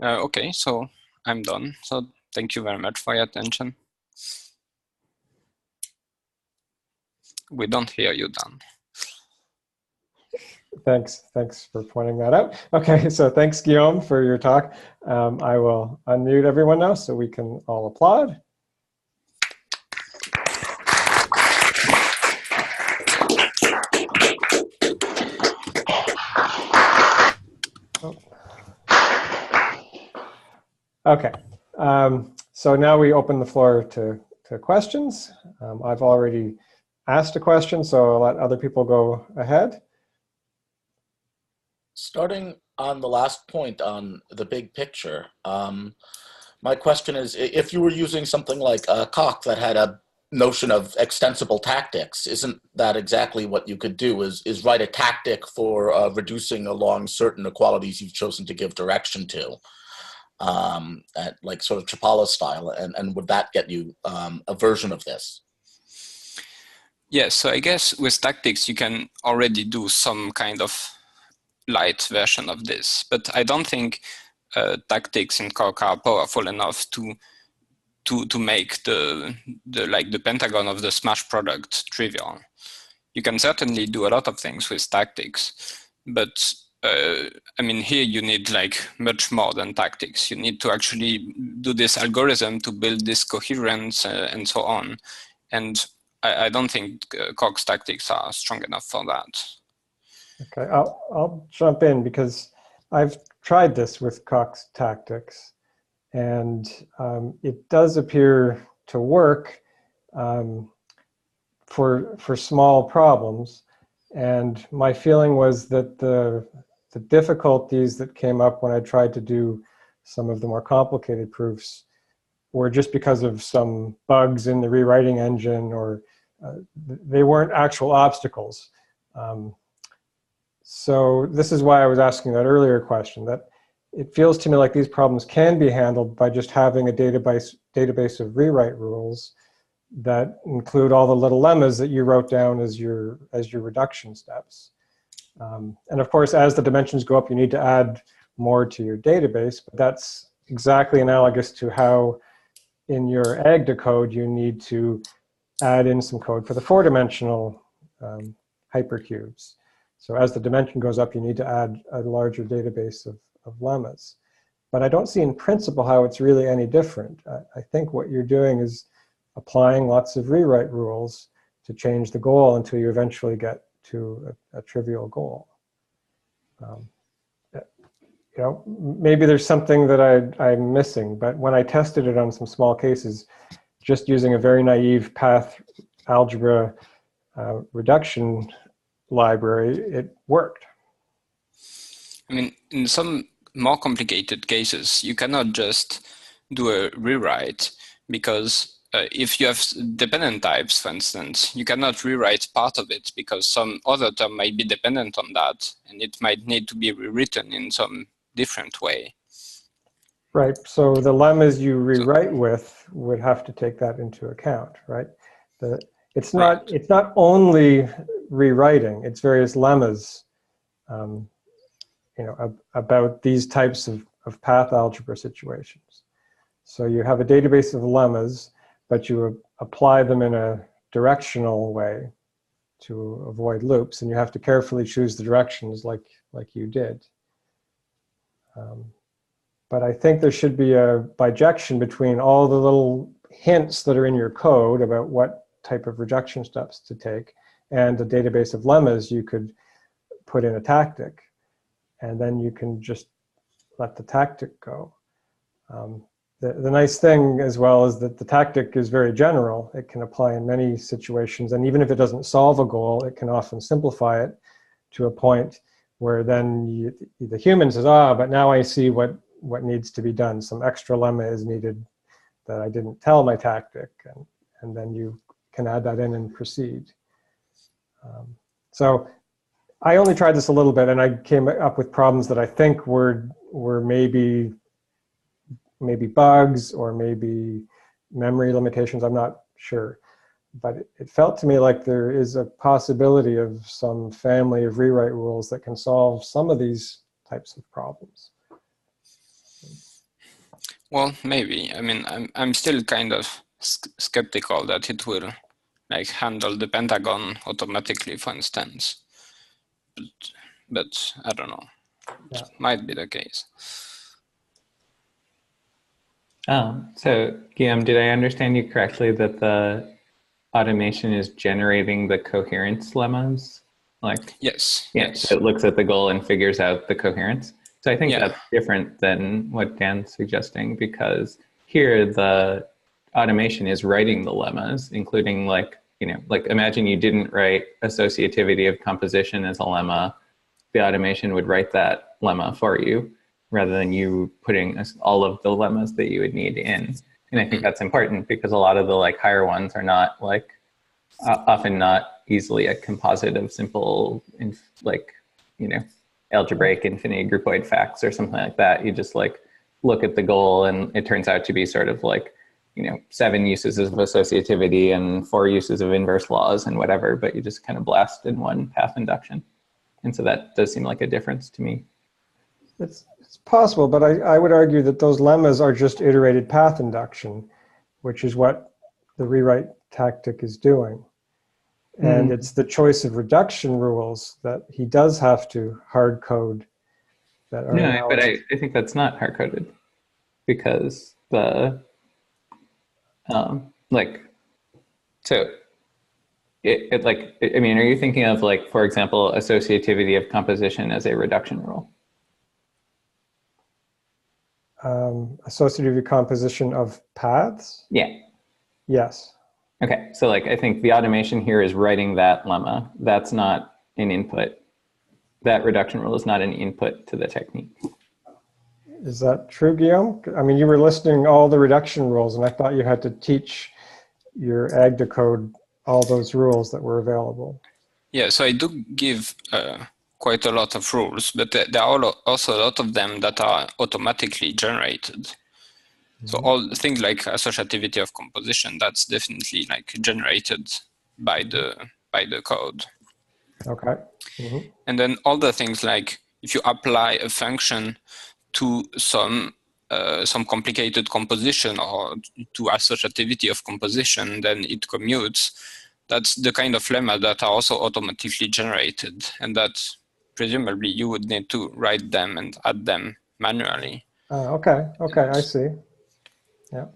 Okay, so I'm done. So thank you very much for your attention. We don't hear you, Dan. Thanks for pointing that out. Okay, so thanks, Guillaume, for your talk. I will unmute everyone now so we can all applaud. Okay. So now we open the floor to questions. I've already asked a question, so I'll let other people go ahead. Starting on the last point on the big picture, my question is, if you were using something like a Coq that had a notion of extensible tactics, isn't that exactly what you could do, is write a tactic for reducing along certain equalities you've chosen to give direction to, at like sort of Chapala style, and would that get you a version of this? Yes, so I guess with tactics you can already do some kind of light version of this, but I don't think tactics in Coq are powerful enough to make the Pentagon of the smash product trivial. You can certainly do a lot of things with tactics, but I mean, here you need like much more than tactics. You need to actually do this algorithm to build this coherence and so on. And I don't think Coq's tactics are strong enough for that. Okay, I'll jump in because I've tried this with Coq's tactics, and it does appear to work for small problems. And my feeling was that the difficulties that came up when I tried to do some of the more complicated proofs were just because of some bugs in the rewriting engine, or they weren't actual obstacles. So this is why I was asking that earlier question, that it feels to me like these problems can be handled by just having a database of rewrite rules that include all the little lemmas that you wrote down as your reduction steps. And of course, as the dimensions go up, you need to add more to your database, but that's exactly analogous to how in your AGDA code you need to add in some code for the four-dimensional hypercubes. So as the dimension goes up, you need to add a larger database of lemmas. But I don't see in principle how it's really any different. I think what you're doing is applying lots of rewrite rules to change the goal until you eventually get to a trivial goal. You know, maybe there's something that I'm missing, but when I tested it on some small cases, just using a very naive path algebra reduction library, it worked. I mean, in some more complicated cases, you cannot just do a rewrite, because if you have dependent types, for instance, you cannot rewrite part of it because some other term might be dependent on that, and it might need to be rewritten in some different way. Right, so the lemmas you rewrite with would have to take that into account, right? It's not only rewriting, it's various lemmas, you know, about these types of path algebra situations. So you have a database of lemmas, but you apply them in a directional way to avoid loops, and you have to carefully choose the directions like you did. But I think there should be a bijection between all the little hints that are in your code about what type of reduction steps to take and a database of lemmas you could put in a tactic, and then you can just let the tactic go. The nice thing as well is that the tactic is very general. It can apply in many situations, and even if it doesn't solve a goal, it can often simplify it to a point where then the human says, but now I see what needs to be done. Some extra lemma is needed that I didn't tell my tactic, and then you can add that in and proceed. So I only tried this a little bit, and I came up with problems that I think were maybe bugs or maybe memory limitations. I'm not sure, but it felt to me like there is a possibility of some family of rewrite rules that can solve some of these types of problems. Well, maybe. I mean, I'm still kind of skeptical that it will like handle the Pentagon automatically, for instance. But I don't know. Yeah. It might be the case. So Guillaume, did I understand you correctly that the automation is generating the coherence lemmas? Like, yes. yeah, Yes. so it looks at the goal and figures out the coherence. So I think that's different than what Dan's suggesting, because here the automation is writing the lemmas, including like imagine you didn't write associativity of composition as a lemma. The automation would write that lemma for you rather than you putting all of the lemmas that you would need in. And I think that's important because a lot of the like higher ones are not like often not easily a composite of simple algebraic infinity groupoid facts or something like that. You just like look at the goal and it turns out to be sort of like 7 uses of associativity and 4 uses of inverse laws and whatever, but you just kind of blast in one path induction. And so that does seem like a difference to me. It's possible, but I would argue that those lemmas are just iterated path induction, which is what the rewrite tactic is doing. And it's the choice of reduction rules that he does have to hard code that are No, but I think that's not hard coded, because the are you thinking of like, for example, associativity of composition as a reduction rule? Associative composition of paths? Yeah. Yes. Okay, so like I think the automation here is writing that lemma. That's not an input. That reduction rule is not an input to the technique. Is that true, Guillaume? I mean, you were listing all the reduction rules, and I thought you had to teach your ag to code all those rules that were available. Yeah, so I do give quite a lot of rules, but there are also a lot of them that are automatically generated. So all things like associativity of composition, that's definitely like generated by the code. Okay. And then all the things like if you apply a function to some complicated composition or to associativity of composition, then it commutes. That's the kind of lemma that are also automatically generated, and that presumably you would need to write them and add them manually. Okay, I see. Yeah.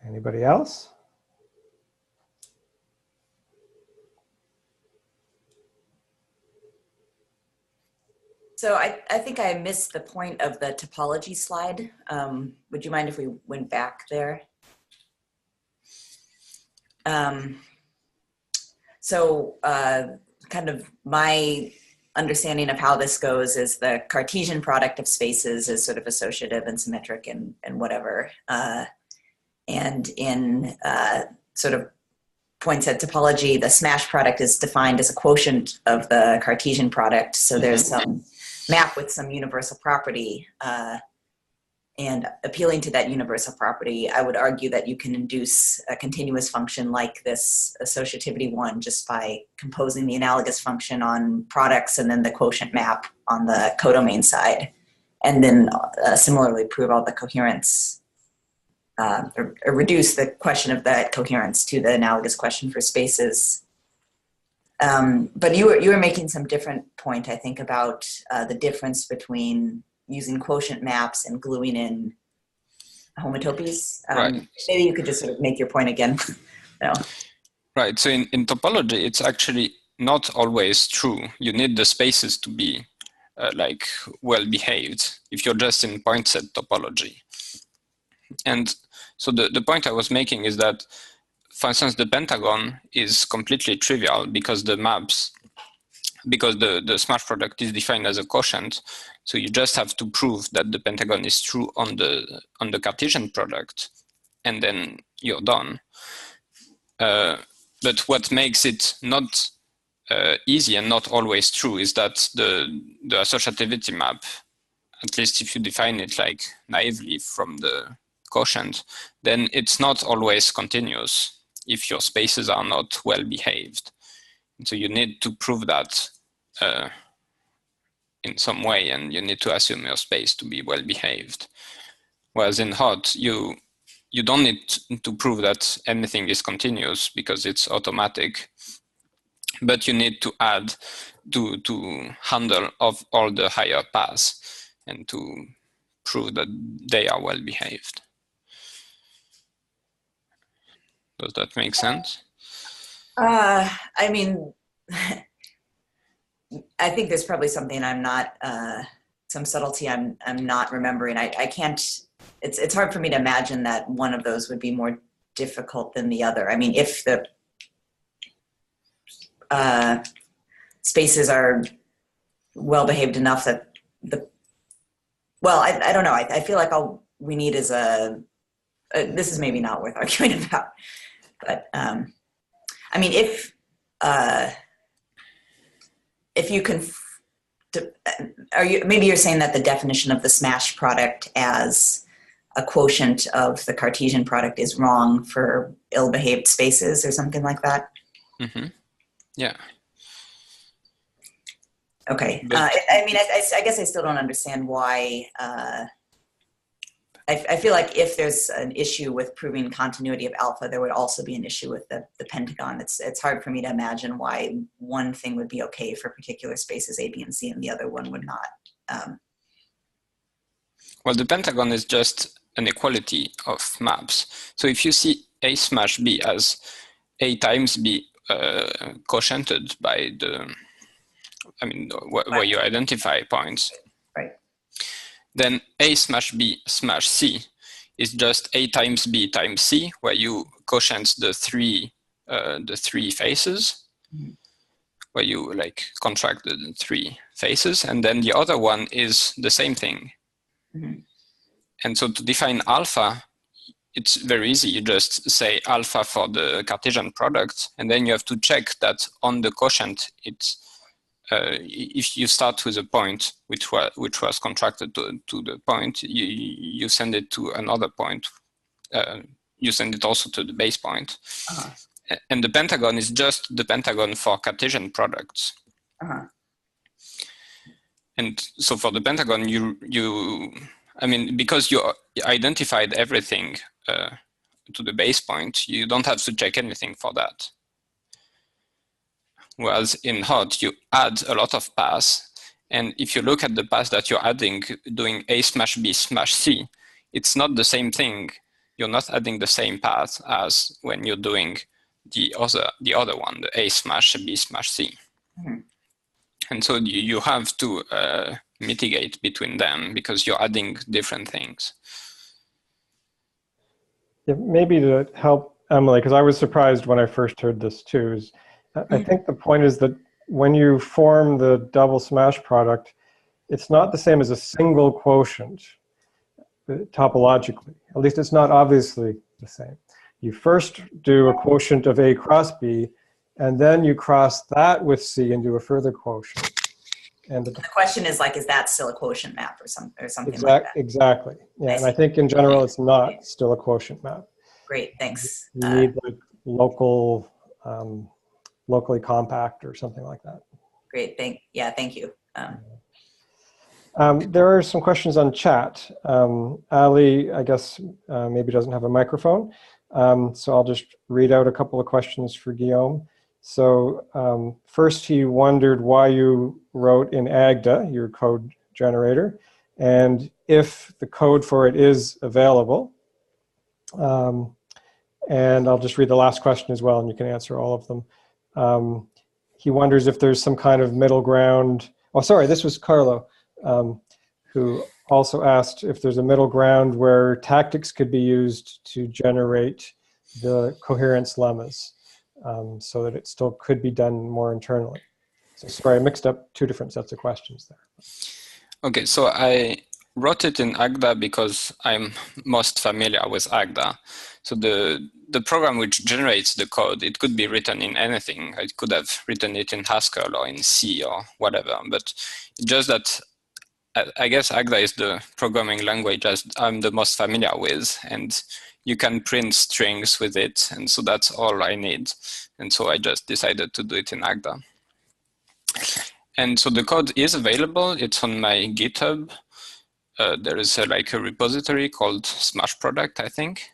Anybody else? So I think I missed the point of the topology slide. Would you mind if we went back there? Kind of my understanding of how this goes is the Cartesian product of spaces is sort of associative and symmetric and whatever. And in sort of points at topology, the smash product is defined as a quotient of the Cartesian product. So there's some map with some universal property. And appealing to that universal property, I would argue that you can induce a continuous function like this associativity one just by composing the analogous function on products and then the quotient map on the codomain side. And then similarly prove all the coherence, or reduce the question of that coherence to the analogous question for spaces. But you were making some different point, I think, about the difference between using quotient maps and gluing in homotopies. Right. Maybe you could just sort of make your point again. No. Right. So in topology, it's actually not always true. You need the spaces to be like well behaved if you're just in point set topology. And so the point I was making is that, for instance, the Pentagon is completely trivial because the smash product is defined as a quotient. So you just have to prove that the Pentagon is true on the Cartesian product, and then you're done. But what makes it not easy and not always true is that the associativity map, at least if you define it like naively from the quotient, then it's not always continuous if your spaces are not well behaved. And so you need to prove that in some way, and you need to assume your space to be well behaved. Whereas in HoTT, you don't need to prove that anything is continuous because it's automatic, but you need to add to handle of all the higher paths and to prove that they are well behaved. Does that make sense? I mean, I think there's probably something I'm not, some subtlety I'm not remembering. I can't, it's hard for me to imagine that one of those would be more difficult than the other. I mean, if the spaces are well behaved enough that well, I don't know. I feel like all we need is this is maybe not worth arguing about, but I mean, if you can, maybe you're saying that the definition of the smash product as a quotient of the Cartesian product is wrong for ill-behaved spaces or something like that? Mm-hmm. Yeah. Okay. I mean, I guess I still don't understand why. I feel like if there's an issue with proving continuity of alpha, there would also be an issue with the Pentagon. It's hard for me to imagine why one thing would be okay for particular spaces A, B, and C, and the other one would not. Well, the Pentagon is just an equality of maps. So if you see A smash B as A times B quotiented by the, I mean, where you identify points. Right. Then A smash B smash C is just A times B times C, where you quotient the three faces, mm-hmm. where you like contract the three faces, and then the other one is the same thing. Mm-hmm. And so to define alpha, it's very easy. You just say alpha for the Cartesian product, and then you have to check that on the quotient it's if you start with a point which was contracted to the point, you send it to another point. You send it also to the base point. Uh-huh. And the Pentagon is just the Pentagon for Cartesian products. Uh-huh. And so for the Pentagon, I mean, because you identified everything to the base point, you don't have to check anything for that. Whereas in HoTT, you add a lot of paths. And if you look at the path that you're adding, doing A smash B smash C, it's not the same thing. You're not adding the same path as when you're doing the other one, the A smash B smash C. Mm-hmm. And so you have to mitigate between them because you're adding different things. Yeah, maybe to help Emily, because I was surprised when I first heard this too, is I think the point is that when you form the double smash product, it's not the same as a single quotient topologically. At least it's not obviously the same. You first do a quotient of A cross B, and then you cross that with C and do a further quotient. And the question is like, is that still a quotient map or something like that? Exactly. Yeah, and I think in general it's not still a quotient map. Great, thanks. You need like locally compact or something like that. Great, thank you. There are some questions on chat. Ali, I guess, maybe doesn't have a microphone. So I'll just read out a couple of questions for Guillaume. So first he wondered why you wrote in Agda, your code generator, and if the code for it is available. And I'll just read the last question as well, and you can answer all of them. He wonders if there's some kind of middle ground. Oh, sorry, this was Carlo, who also asked if there's a middle ground where tactics could be used to generate the coherence lemmas, so that it still could be done more internally. So sorry, I mixed up two different sets of questions there. Okay, so I wrote it in Agda because I'm most familiar with Agda. So the program which generates the code, it could be written in anything. I could have written it in Haskell or in C or whatever, but just that I guess Agda is the programming language I'm the most familiar with, and you can print strings with it, and so that's all I need. And so I just decided to do it in Agda. And so the code is available. It's on my GitHub. There is like a repository called Smash Product, I think.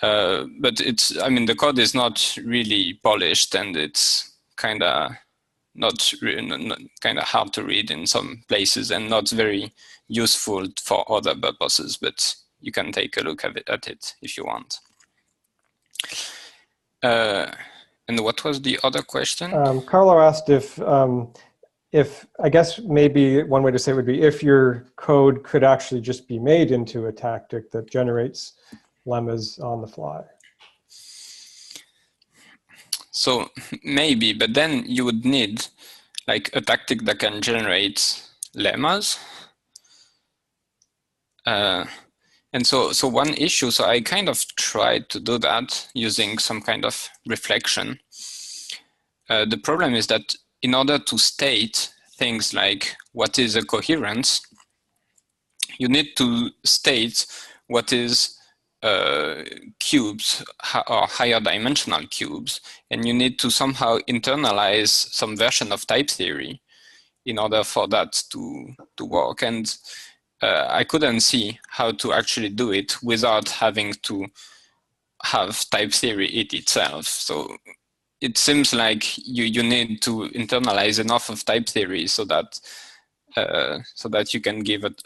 But the code is not really polished, and it's kind of hard to read in some places and not very useful for other purposes, but you can take a look at it if you want. And what was the other question? Carlo asked if I guess maybe one way to say it would be if your code could actually just be made into a tactic that generates lemmas on the fly. So maybe, but then you would need like a tactic that can generate lemmas. And so one issue, so I kind of tried to do that using some kind of reflection. The problem is that in order to state things like what is a coherence, you need to state what is cubes or higher dimensional cubes, and you need to somehow internalize some version of type theory in order for that to work. And I couldn't see how to actually do it without having to have type theory itself. So it seems like you need to internalize enough of type theory so that you can give it,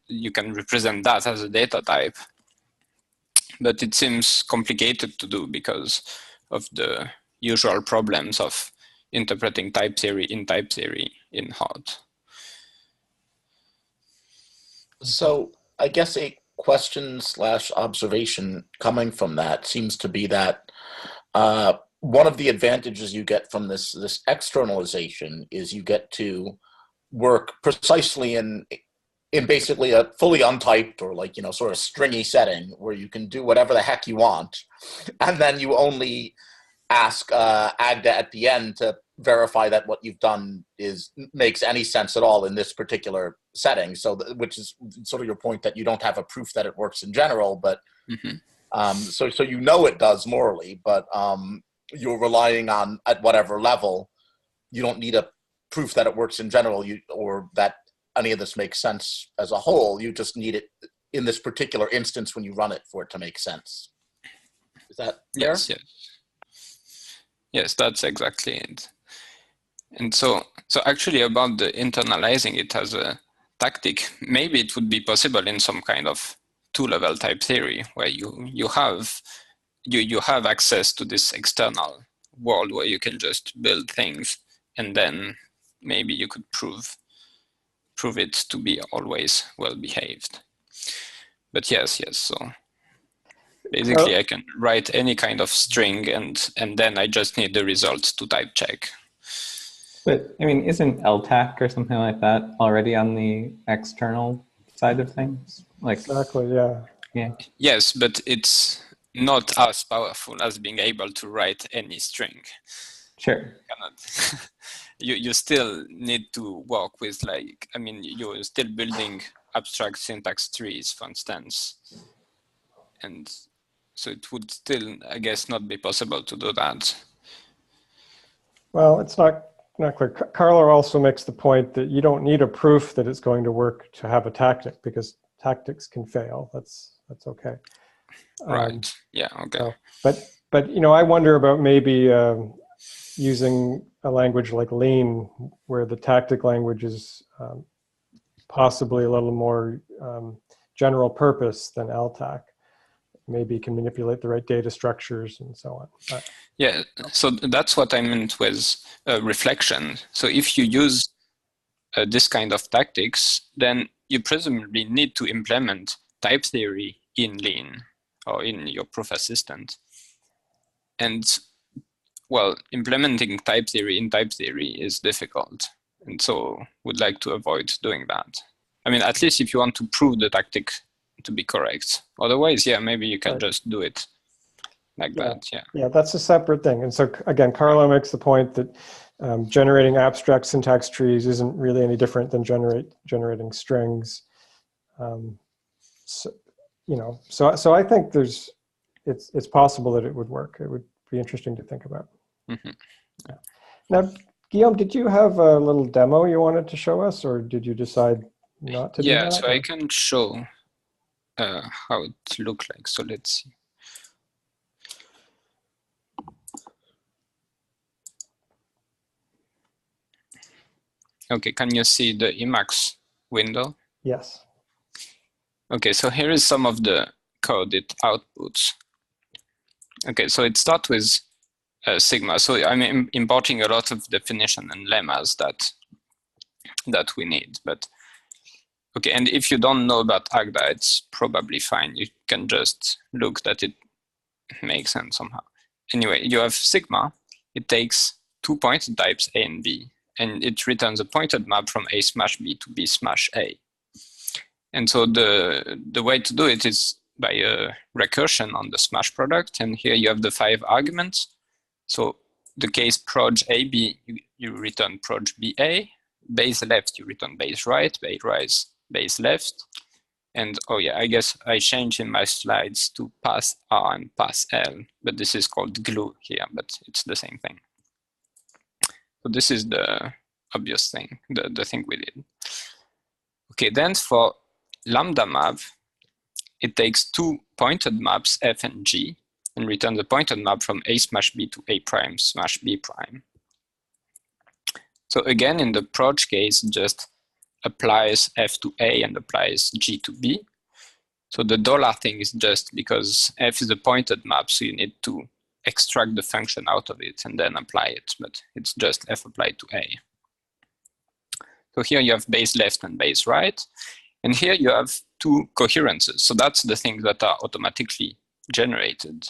you can represent that as a data type. But it seems complicated to do because of the usual problems of interpreting type theory in HoTT. So I guess a question / observation coming from that seems to be that one of the advantages you get from this externalization is you get to work precisely in basically a fully untyped or like, sort of stringy setting where you can do whatever the heck you want. And then you only ask Agda at the end to verify that what you've done makes any sense at all in this particular setting. So, which is sort of your point that you don't have a proof that it works in general, but so it does morally, but you're relying on at whatever level, you don't need a proof that it works in general, or that any of this makes sense as a whole. You just need it in this particular instance when you run it for it to make sense. Is that fair? Yes, that's exactly it. And so actually about the internalizing it as a tactic, maybe it would be possible in some kind of two-level type theory where you have access to this external world where you can just build things, and then maybe you could prove it to be always well behaved. But yes, so basically I can write any kind of string and then I just need the results to type check. But I mean, isn't LTAC or something like that already on the external side of things? Like exactly, yeah. Yes, but it's not as powerful as being able to write any string. Sure. You still need to work with, like, I mean, you're still building abstract syntax trees, for instance. And so it would still, I guess, not be possible to do that. Well, it's not clear. Carlo also makes the point that you don't need a proof that it's going to work to have a tactic, because tactics can fail. That's okay. Right. Yeah. Okay. So, but I wonder about maybe using a language like Lean, where the tactic language is possibly a little more general purpose than LTAC. Maybe can manipulate the right data structures and so on. But, yeah, so that's what I meant with reflection. So if you use this kind of tactics, then you presumably need to implement type theory in Lean or in your proof assistant. And well, implementing type theory in type theory is difficult. And so would like to avoid doing that. I mean, at least if you want to prove the tactic to be correct. Otherwise, yeah, maybe you can just do it like that, yeah. Yeah, that's a separate thing. And so again, Carlo makes the point that generating abstract syntax trees isn't really any different than generating strings. So I think it's possible that it would work. It would be interesting to think about. Yeah. Now, Guillaume, did you have a little demo you wanted to show us, or did you decide not to do that? Yeah, so I can show how it looks like. So let's see. Okay, can you see the Emacs window? Yes. Okay, so here is some of the code it outputs. Okay, so it starts with sigma. So I'm importing a lot of definition and lemmas that we need. But okay, and if you don't know about Agda, it's probably fine. You can just look that it makes sense somehow. Anyway, you have sigma. It takes 2 pointed types A and B, and it returns a pointed map from A smash B to B smash A. And so the way to do it is by a recursion on the smash product. And here you have the 5 arguments. So the case proj AB, you return proj BA. Base left, you return base right. Base left. And oh yeah, I guess I changed in my slides to pass R and pass L, but this is called glue here, but it's the same thing. So this is the obvious thing, the thing we did. Okay, then for lambda map, it takes 2 pointed maps F and G and returns a pointed map from A smash B to A prime smash B prime. So again, in the proj case, just applies F to A and applies G to B. So the dollar thing is just because F is a pointed map, so you need to extract the function out of it and then apply it, but it's just F applied to A. So here you have base left and base right. And here you have 2 coherences. So that's the things that are automatically generated.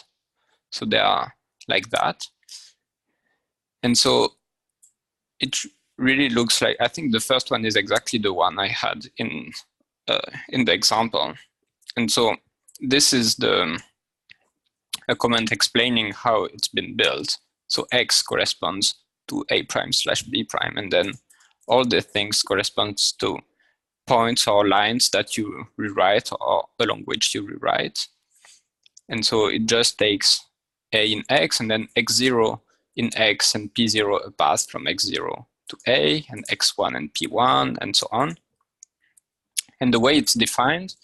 So they are like that. And so it really looks like, I think the first one is exactly the one I had in the example. And so this is a comment explaining how it's been built. So X corresponds to A prime slash B prime, and then all the things corresponds to points or lines that you rewrite or along which you rewrite. And so it just takes A in X and then X0 in X and P0 a path from X0 to A and X1 and P1 and so on. And the way it's defined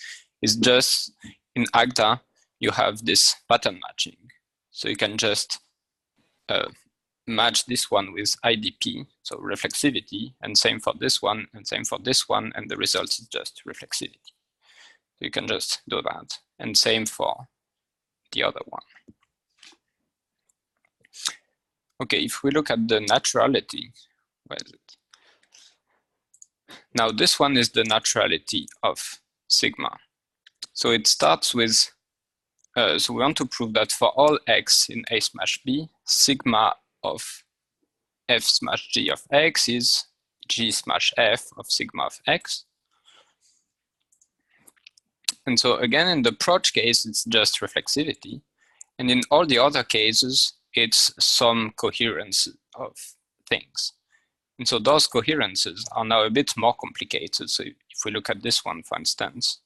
is just in Agda, you have this pattern matching. So you can just match this one with IDP, so reflexivity, and same for this one, and same for this one, and the result is just reflexivity. So you can just do that, and same for the other one. Okay, if we look at the naturality, where is it? Now this one is the naturality of sigma. So it starts with, so we want to prove that for all x in A smash B, sigma of F smash G of X is G smash F of sigma of X. And so again, in the proj case, it's just reflexivity. And in all the other cases, it's some coherence of things. And so those coherences are now a bit more complicated. So if we look at this one, for instance,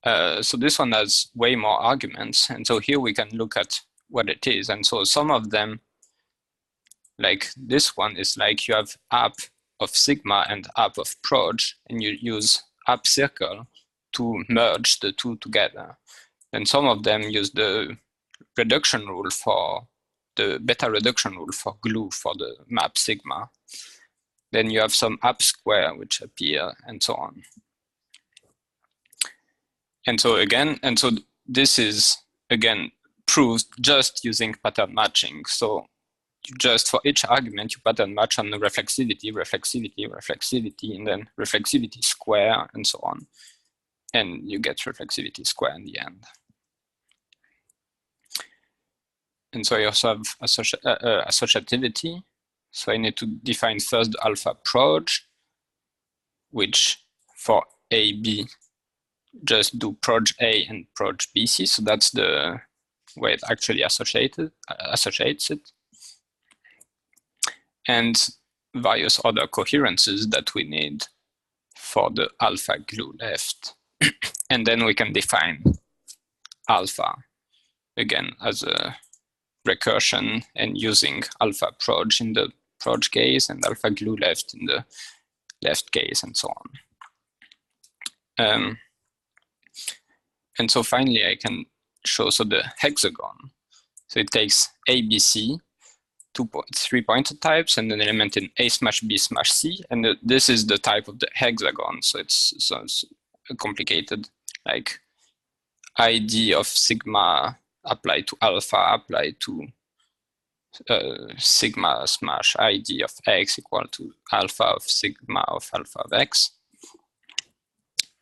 so this one has way more arguments. And so here we can look at what it is. And so some of them, like this one is like you have app of sigma and app of proj, and you use app circle to merge the two together. And some of them use the reduction rule for the beta reduction rule for glue for the map sigma. Then you have some Upsquare which appear and so on. And so again, and so this is again proved just using pattern matching. So you just for each argument you pattern match on the reflexivity, reflexivity, reflexivity, and then reflexivity square and so on. And you get reflexivity square in the end. And so I also have associativity. So I need to define first the alpha proj, which for AB just do proj A and proj BC. So that's the way it actually associates it. And various other coherences that we need for the alpha glue left. And then we can define alpha again as a recursion and using alpha proj in the proj case and alpha glue left in the left case and so on. And so finally I can show so the hexagon. So it takes ABC, 3 pointer types and an element in A smash B smash C, and this is the type of the hexagon. So it's complicated, like ID of sigma applied to alpha applied to sigma smash ID of x equal to alpha of sigma of alpha of x.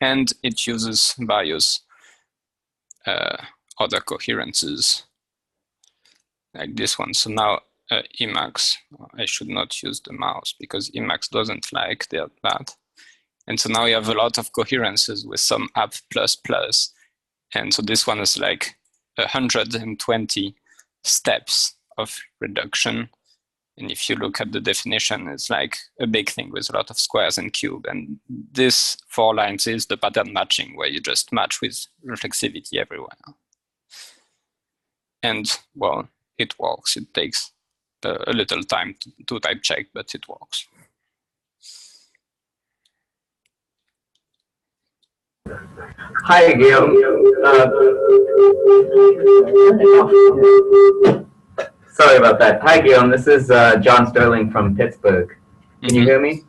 And it uses various other coherences like this one. So now Emacs, I should not use the mouse because Emacs doesn't like that. And so now you have a lot of coherences with some app plus plus. And so this one is like 120 steps of reduction. And if you look at the definition, it's like a big thing with a lot of squares and cube. And this 4 lines is the pattern matching, where you just match with reflexivity everywhere. And well, it works. It takes a little time to type check, but it works. Hi, Guillaume. Sorry about that. Hi, Guillaume. This is John Sterling from Pittsburgh. Can you hear me?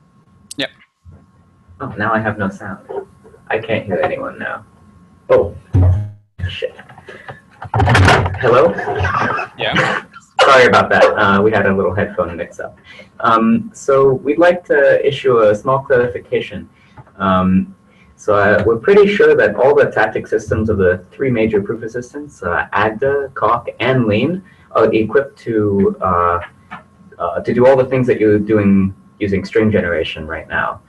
Yep. Oh, now I have no sound. I can't hear anyone now. Oh, shit. Hello? Yeah. Sorry about that. We had a little headphone mix-up. So we'd like to issue a small clarification. So we're pretty sure that all the tactic systems of the 3 major proof assistants, AGDA, COC, and Lean, are equipped to do all the things that you're doing using string generation right now.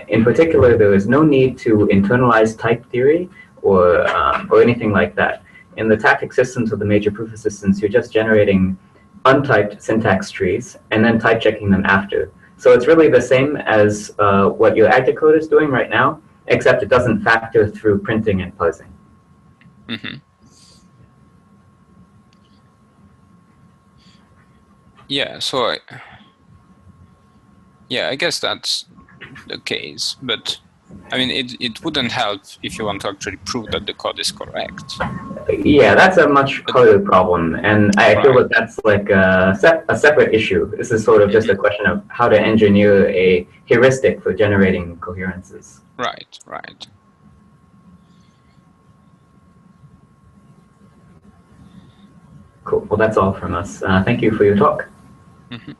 In particular, there is no need to internalize type theory or anything like that. In the tactic systems of the major proof assistants, you're just generating untyped syntax trees and then type checking them after. So it's really the same as what your AGDA code is doing right now, except it doesn't factor through printing and parsing. Mm-hmm. Yeah, so I guess that's the case, but I mean, it wouldn't help if you want to actually prove that the code is correct. Yeah, that's a much harder problem, and I feel that that's like a separate issue. This is sort of just a question of how to engineer a heuristic for generating coherences. Right, right. Cool. Well, that's all from us. Thank you for your talk. Mm-hmm.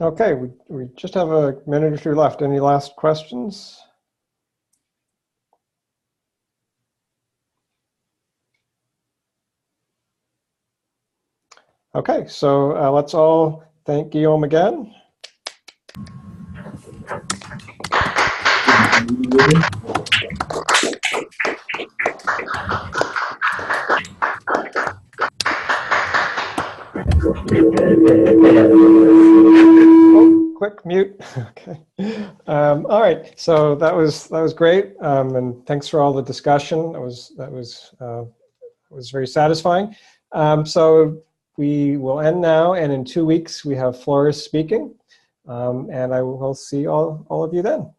Okay, we just have a minute or 2 left. Any last questions? Okay, so let's all thank Guillaume again. Oh, quick mute. Okay. All right. So that was great, and thanks for all the discussion. That was very satisfying. So we will end now, and in 2 weeks we have Flores speaking, and I will see all of you then.